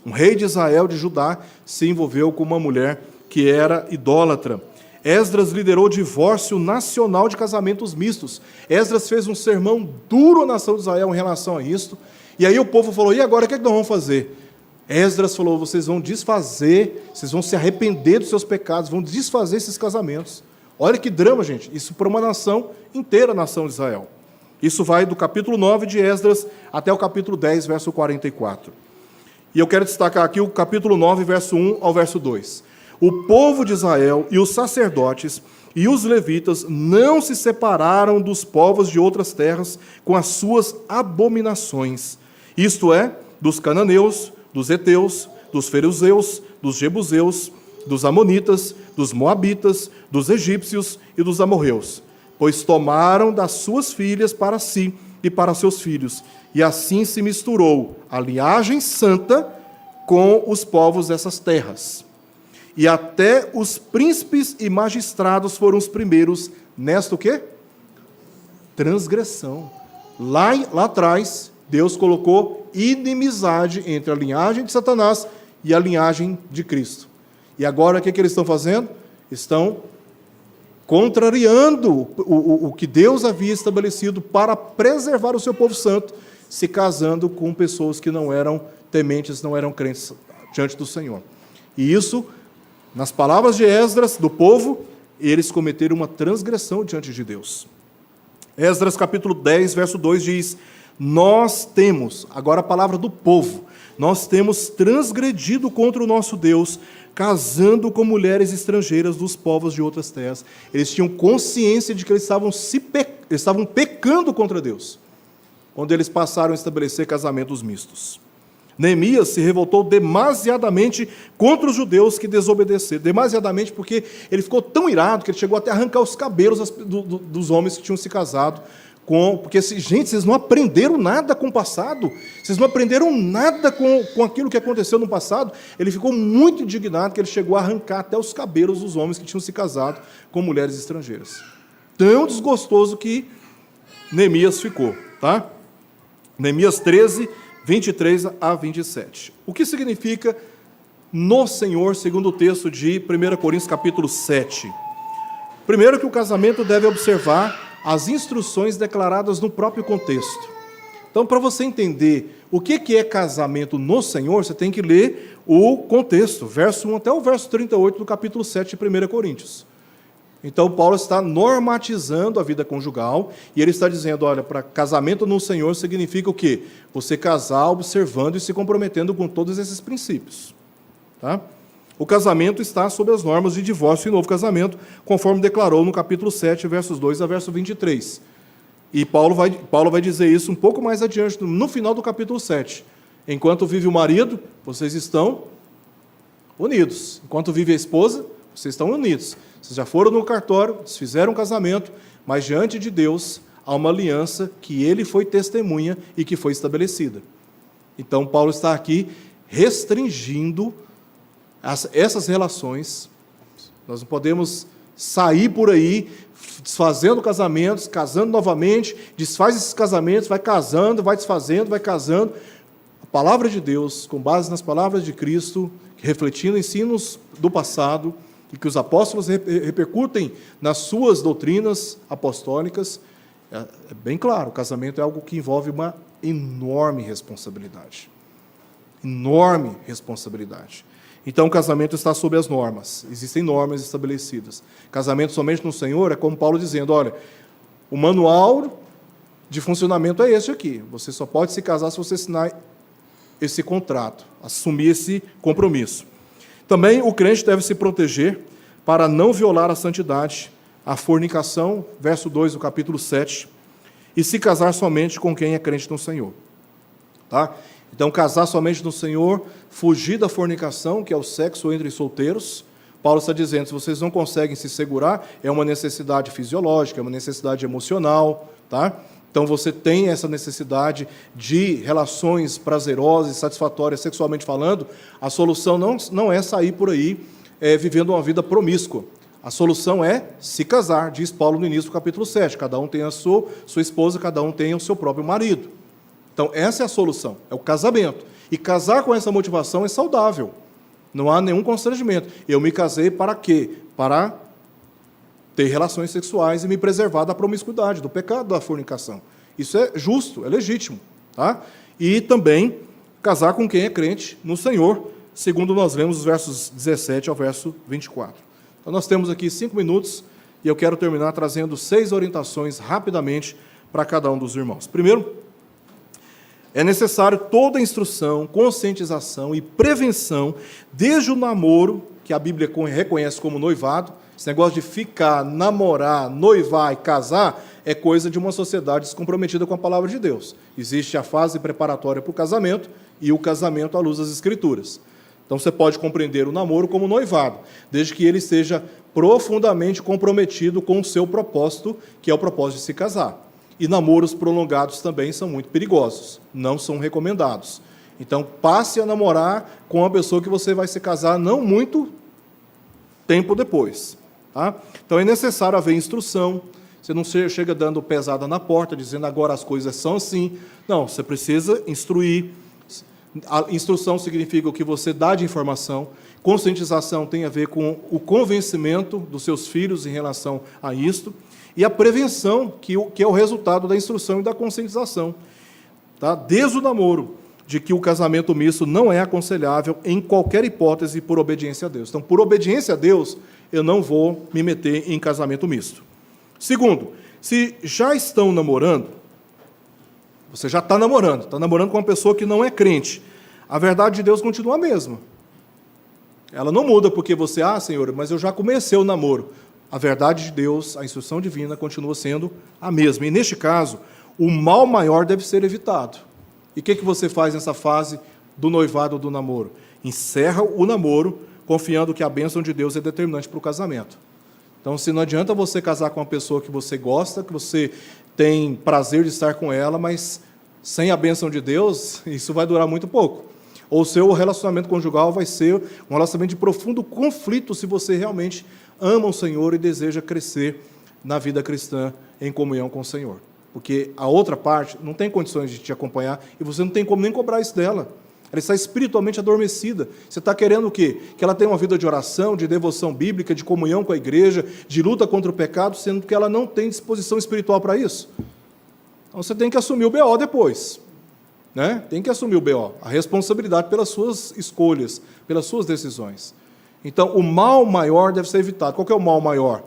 um rei de Israel, de Judá, se envolveu com uma mulher que era idólatra. Esdras liderou o divórcio nacional de casamentos mistos. Esdras fez um sermão duro à nação de Israel em relação a isso. E aí o povo falou: e agora o que nós vamos fazer? Esdras falou: vocês vão desfazer, vocês vão se arrepender dos seus pecados, vão desfazer esses casamentos. Olha que drama, gente. Isso para uma nação inteira, a nação de Israel. Isso vai do capítulo 9 de Esdras até o capítulo 10, verso 44. E eu quero destacar aqui o capítulo 9, verso 1 ao verso 2. O povo de Israel e os sacerdotes e os levitas não se separaram dos povos de outras terras com as suas abominações, isto é, dos cananeus, dos heteus, dos feruzeus, dos jebuseus, dos amonitas, dos moabitas, dos egípcios e dos amorreus, pois tomaram das suas filhas para si e para seus filhos, e assim se misturou a linhagem santa com os povos dessas terras. E até os príncipes e magistrados foram os primeiros nesta o quê? Transgressão. Lá atrás, Deus colocou inimizade entre a linhagem de Satanás e a linhagem de Cristo. E agora o que eles estão fazendo? Estão contrariando o que Deus havia estabelecido para preservar o seu povo santo, se casando com pessoas que não eram tementes, não eram crentes diante do Senhor. E isso, nas palavras de Esdras, do povo, eles cometeram uma transgressão diante de Deus. Esdras capítulo 10, verso 2 diz: nós temos, agora a palavra do povo, nós temos transgredido contra o nosso Deus, casando com mulheres estrangeiras dos povos de outras terras. Eles tinham consciência de que eles estavam pecando contra Deus, quando eles passaram a estabelecer casamentos mistos. Neemias se revoltou demasiadamente contra os judeus que desobedeceram, demasiadamente porque ele ficou tão irado que ele chegou até a arrancar os cabelos dos homens que tinham se casado porque, gente, vocês não aprenderam nada com o passado, vocês não aprenderam nada com aquilo que aconteceu no passado. Ele ficou muito indignado que ele chegou a arrancar até os cabelos dos homens que tinham se casado com mulheres estrangeiras. Tão desgostoso que Neemias ficou, tá? Neemias 13, 23 a 27. O que significa no Senhor, segundo o texto de 1 Coríntios capítulo 7? Primeiro, que o casamento deve observar as instruções declaradas no próprio contexto. Então, para você entender o que é casamento no Senhor, você tem que ler o contexto, verso 1 até o verso 38 do capítulo 7 de 1 Coríntios. Então, Paulo está normatizando a vida conjugal, e ele está dizendo, olha, para casamento no Senhor significa o quê? Você casar observando e se comprometendo com todos esses princípios. Tá? O casamento está sob as normas de divórcio e novo casamento, conforme declarou no capítulo 7, versos 2 a verso 23. E Paulo vai dizer isso um pouco mais adiante, no final do capítulo 7. Enquanto vive o marido, vocês estão unidos. Enquanto vive a esposa, vocês estão unidos. Vocês já foram no cartório, fizeram um casamento, mas diante de Deus há uma aliança que ele foi testemunha e que foi estabelecida. Então, Paulo está aqui restringindo essas relações. Nós não podemos sair por aí desfazendo casamentos, casando novamente, desfaz esses casamentos, vai casando, vai desfazendo, vai casando. A palavra de Deus, com base nas palavras de Cristo, refletindo ensinos do passado, e que os apóstolos repercutem nas suas doutrinas apostólicas, é bem claro, o casamento é algo que envolve uma enorme responsabilidade. Enorme responsabilidade. Então, o casamento está sob as normas. Existem normas estabelecidas. Casamento somente no Senhor é como Paulo dizendo, olha, o manual de funcionamento é esse aqui. Você só pode se casar se você assinar esse contrato, assumir esse compromisso. Também o crente deve se proteger para não violar a santidade, a fornicação, verso 2 do capítulo 7, e se casar somente com quem é crente no Senhor. Tá? Então, casar somente no Senhor, fugir da fornicação, que é o sexo entre solteiros. Paulo está dizendo, se vocês não conseguem se segurar, é uma necessidade fisiológica, é uma necessidade emocional, tá? Então, você tem essa necessidade de relações prazerosas e satisfatórias sexualmente falando, a solução não é sair por aí vivendo uma vida promíscua. A solução é se casar, diz Paulo no início do capítulo 7. Cada um tem a sua esposa, cada um tem o seu próprio marido. Então, essa é a solução, é o casamento. E casar com essa motivação é saudável. Não há nenhum constrangimento. Eu me casei para quê? Para ter relações sexuais e me preservar da promiscuidade, do pecado da fornicação. Isso é justo, é legítimo. Tá? E também casar com quem é crente no Senhor, segundo nós lemos os versos 17 ao verso 24. Então, nós temos aqui 5 minutos e eu quero terminar trazendo 6 orientações rapidamente para cada um dos irmãos. Primeiro, é necessário toda instrução, conscientização e prevenção, desde o namoro, que a Bíblia reconhece como noivado. Esse negócio de ficar, namorar, noivar e casar é coisa de uma sociedade descomprometida com a palavra de Deus. Existe a fase preparatória para o casamento e o casamento à luz das Escrituras. Então, você pode compreender o namoro como noivado, desde que ele esteja profundamente comprometido com o seu propósito, que é o propósito de se casar. E namoros prolongados também são muito perigosos, não são recomendados. Então, passe a namorar com uma pessoa que você vai se casar não muito tempo depois. Tá? Então, é necessário haver instrução. Você não chega dando pesada na porta, dizendo agora as coisas são assim. Não, você precisa instruir. A instrução significa o que você dá de informação. Conscientização tem a ver com o convencimento dos seus filhos em relação a isto. E a prevenção, que é o resultado da instrução e da conscientização. Tá? Desde o namoro, de que o casamento misto não é aconselhável em qualquer hipótese por obediência a Deus. Então, por obediência a Deus, eu não vou me meter em casamento misto. Segundo, se já estão namorando, você já está namorando com uma pessoa que não é crente, a verdade de Deus continua a mesma. Ela não muda porque você, Senhor, mas eu já comecei o namoro. A verdade de Deus, a instrução divina, continua sendo a mesma. E, neste caso, o mal maior deve ser evitado. E o que você faz nessa fase do noivado ou do namoro? Encerra o namoro, confiando que a bênção de Deus é determinante para o casamento. Então, se não adianta você casar com uma pessoa que você gosta, que você tem prazer de estar com ela, mas sem a bênção de Deus, isso vai durar muito pouco. Ou o seu relacionamento conjugal vai ser um relacionamento de profundo conflito se você realmente ama o Senhor e deseja crescer na vida cristã em comunhão com o Senhor. Porque a outra parte não tem condições de te acompanhar e você não tem como nem cobrar isso dela. Ela está espiritualmente adormecida. Você está querendo o quê? Que ela tenha uma vida de oração, de devoção bíblica, de comunhão com a igreja, de luta contra o pecado, sendo que ela não tem disposição espiritual para isso. Então você tem que assumir o BO depois. Né? Tem que assumir o BO, a responsabilidade pelas suas escolhas, pelas suas decisões. Então, o mal maior deve ser evitado. Qual que é o mal maior?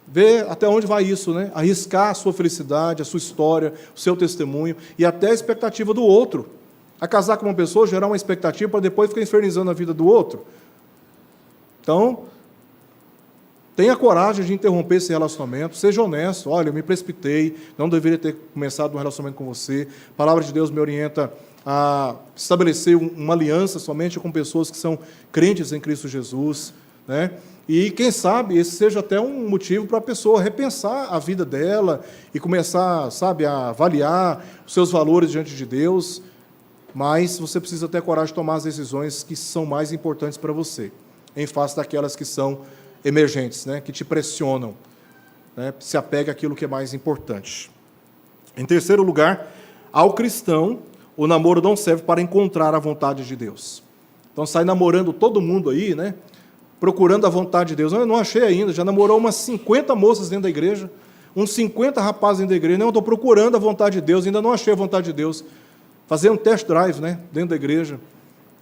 Ver até onde vai isso, né? Arriscar a sua felicidade, a sua história, o seu testemunho e até a expectativa do outro. A casar com uma pessoa, gerar uma expectativa para depois ficar infernizando a vida do outro. Então, Tenha coragem de interromper esse relacionamento, seja honesto. Olha, eu me precipitei, não deveria ter começado um relacionamento com você. A palavra de Deus me orienta a estabelecer uma aliança somente com pessoas que são crentes em Cristo Jesus, né? E, quem sabe, esse seja até um motivo para a pessoa repensar a vida dela e começar, sabe, a avaliar os seus valores diante de Deus. Mas você precisa ter coragem de tomar as decisões que são mais importantes para você, em face daquelas que são emergentes, né, que te pressionam, né, se apega àquilo que é mais importante. Em terceiro lugar, ao cristão, o namoro não serve para encontrar a vontade de Deus. Então, sai namorando todo mundo aí, né, procurando a vontade de Deus. Eu não achei ainda, já namorou umas 50 moças dentro da igreja, uns 50 rapazes dentro da igreja. Não, eu estou procurando a vontade de Deus, ainda não achei a vontade de Deus. Fazer um test drive, né, dentro da igreja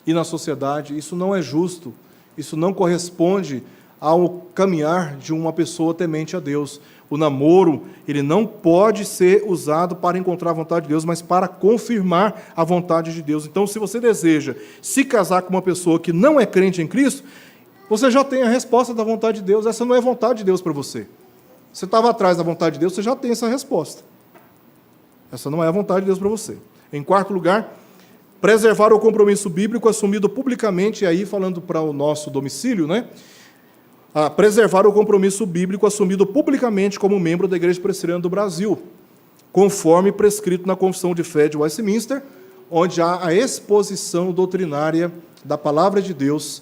e na sociedade, isso não é justo, isso não corresponde ao caminhar de uma pessoa temente a Deus. O namoro, ele não pode ser usado para encontrar a vontade de Deus, mas para confirmar a vontade de Deus. Então, se você deseja se casar com uma pessoa que não é crente em Cristo, você já tem a resposta da vontade de Deus. Essa não é vontade de Deus para você. Você estava atrás da vontade de Deus, você já tem essa resposta. Essa não é a vontade de Deus para você. Em quarto lugar, preservar o compromisso bíblico assumido publicamente, e aí falando para o nosso domicílio, né? Preservar o compromisso bíblico assumido publicamente como membro da Igreja Presbiteriana do Brasil, conforme prescrito na Confissão de Fé de Westminster, onde há a exposição doutrinária da Palavra de Deus,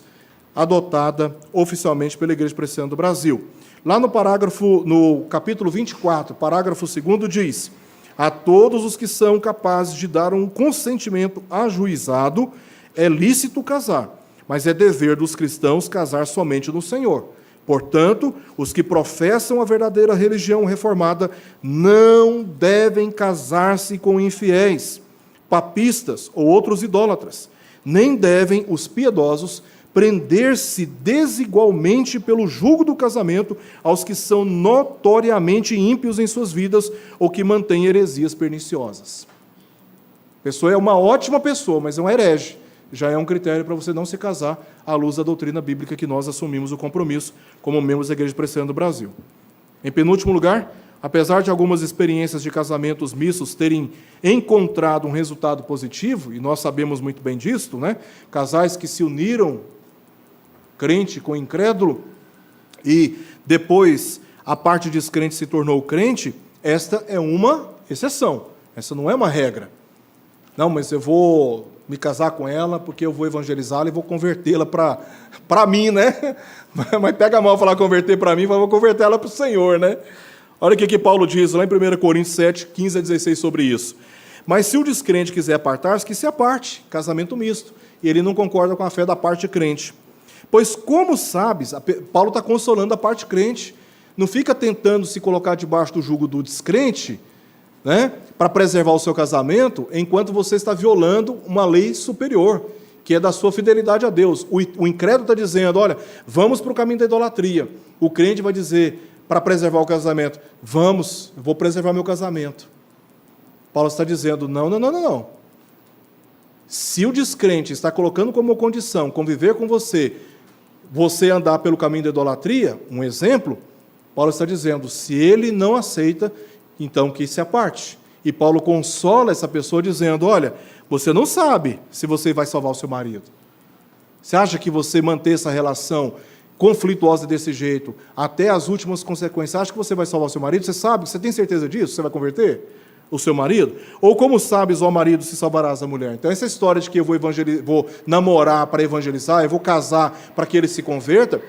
adotada oficialmente pela Igreja Presbiteriana do Brasil. Lá no capítulo 24, parágrafo 2º, diz: a todos os que são capazes de dar um consentimento ajuizado, é lícito casar, mas é dever dos cristãos casar somente no Senhor. Portanto, os que professam a verdadeira religião reformada não devem casar-se com infiéis, papistas ou outros idólatras, nem devem os piedosos prender-se desigualmente pelo jugo do casamento aos que são notoriamente ímpios em suas vidas ou que mantêm heresias perniciosas. A pessoa é uma ótima pessoa, mas é um herege. Já é um critério para você não se casar à luz da doutrina bíblica que nós assumimos o compromisso como membros da Igreja Presbiteriana do Brasil. Em penúltimo lugar, apesar de algumas experiências de casamentos mistos terem encontrado um resultado positivo, e nós sabemos muito bem disto, né? Casais que se uniram, crente com incrédulo, e depois a parte descrente se tornou crente, esta é uma exceção, essa não é uma regra. Não, mas eu vou me casar com ela porque eu vou evangelizá-la e vou convertê-la para mim, né? Mas pega mal falar converter para mim, mas vou converter ela para o Senhor, né? Olha o que Paulo diz lá em 1 Coríntios 7, 15 a 16 sobre isso. Mas se o descrente quiser apartar-se, que se aparte, casamento misto, e ele não concorda com a fé da parte crente. Pois, como sabes, Paulo está consolando a parte crente, não fica tentando se colocar debaixo do jugo do descrente, né, para preservar o seu casamento, enquanto você está violando uma lei superior, que é da sua fidelidade a Deus. O incrédulo está dizendo, olha, vamos para o caminho da idolatria. O crente vai dizer, para preservar o casamento, vamos, eu vou preservar meu casamento. Paulo está dizendo, não. Se o descrente está colocando como condição conviver com você andar pelo caminho da idolatria, um exemplo, Paulo está dizendo, se ele não aceita, então que se aparte. E Paulo consola essa pessoa dizendo, olha, você não sabe se você vai salvar o seu marido. Você acha que você manter essa relação conflituosa desse jeito, até as últimas consequências, você acha que você vai salvar o seu marido? Você sabe, você tem certeza disso? Você vai converter o seu marido? Ou como sabes, ó marido, se salvarás a mulher? Então essa história de que eu vou namorar para evangelizar, eu vou casar para que ele se converta,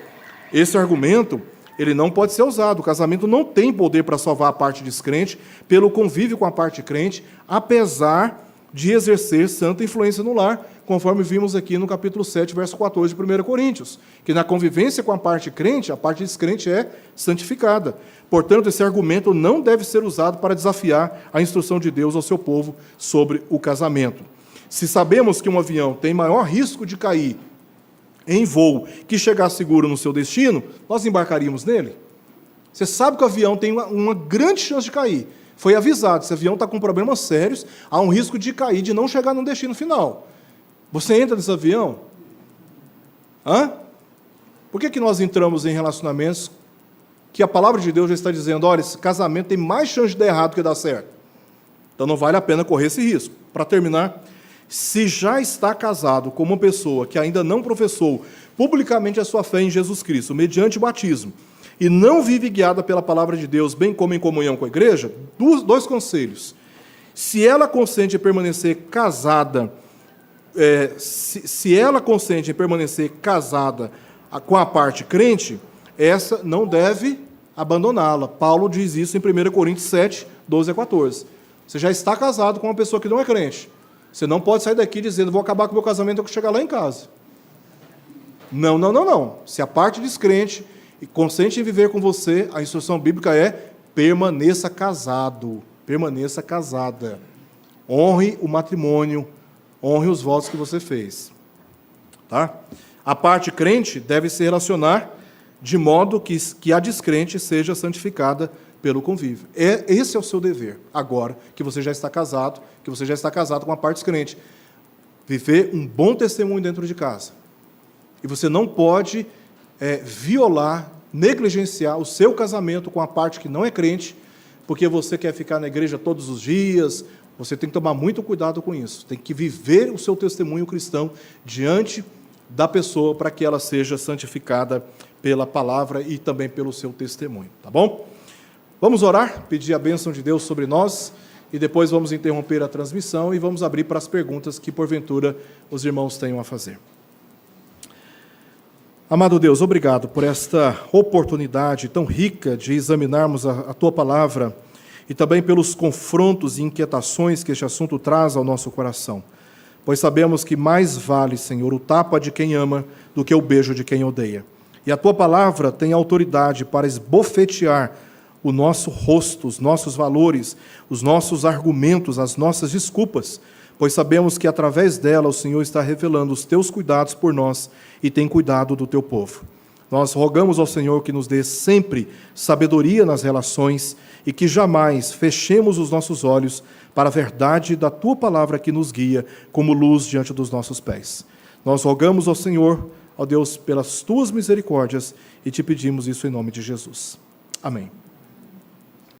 esse argumento, ele não pode ser usado. O casamento não tem poder para salvar a parte descrente pelo convívio com a parte crente, apesar de exercer santa influência no lar, conforme vimos aqui no capítulo 7, verso 14 de 1 Coríntios, que na convivência com a parte crente, a parte descrente é santificada. Portanto, esse argumento não deve ser usado para desafiar a instrução de Deus ao seu povo sobre o casamento. Se sabemos que um avião tem maior risco de cair em voo que chegar seguro no seu destino, nós embarcaríamos nele? Você sabe que o avião tem uma grande chance de cair. Foi avisado, esse avião está com problemas sérios, há um risco de cair, de não chegar no destino final. Você entra nesse avião? Por que nós entramos em relacionamentos porque a palavra de Deus já está dizendo, olha, esse casamento tem mais chance de dar errado que dar certo. Então não vale a pena correr esse risco. Para terminar, se já está casado com uma pessoa que ainda não professou publicamente a sua fé em Jesus Cristo, mediante o batismo, e não vive guiada pela palavra de Deus, bem como em comunhão com a igreja, dois conselhos. Se ela consente em permanecer casada, se ela consente em permanecer casada com a parte crente, essa não deve abandoná-la. Paulo diz isso em 1 Coríntios 7, 12 a 14. Você já está casado com uma pessoa que não é crente. Você não pode sair daqui dizendo, vou acabar com o meu casamento quando chegar lá em casa. Não, não, não, não. Se a parte descrente e consente em viver com você, a instrução bíblica é permaneça casado, permaneça casada. Honre o matrimônio, honre os votos que você fez. Tá? A parte crente deve se relacionar de modo que a descrente seja santificada pelo convívio. Esse é o seu dever, agora que você já está casado, com a parte descrente. Viver um bom testemunho dentro de casa. E você não pode violar, negligenciar o seu casamento com a parte que não é crente, porque você quer ficar na igreja todos os dias. Você tem que tomar muito cuidado com isso. Tem que viver o seu testemunho cristão diante da pessoa para que ela seja santificada pela palavra e também pelo seu testemunho. Tá bom? Vamos orar, pedir a bênção de Deus sobre nós e depois vamos interromper a transmissão e vamos abrir para as perguntas que, porventura, os irmãos tenham a fazer. Amado Deus, obrigado por esta oportunidade tão rica de examinarmos a Tua palavra e também pelos confrontos e inquietações que este assunto traz ao nosso coração. Pois sabemos que mais vale, Senhor, o tapa de quem ama do que o beijo de quem odeia. E a Tua palavra tem autoridade para esbofetear o nosso rosto, os nossos valores, os nossos argumentos, as nossas desculpas, pois sabemos que através dela o Senhor está revelando os Teus cuidados por nós e tem cuidado do Teu povo. Nós rogamos ao Senhor que nos dê sempre sabedoria nas relações e que jamais fechemos os nossos olhos para a verdade da Tua palavra que nos guia como luz diante dos nossos pés. Nós rogamos ao Senhor, ó Deus, pelas Tuas misericórdias e te pedimos isso em nome de Jesus. Amém.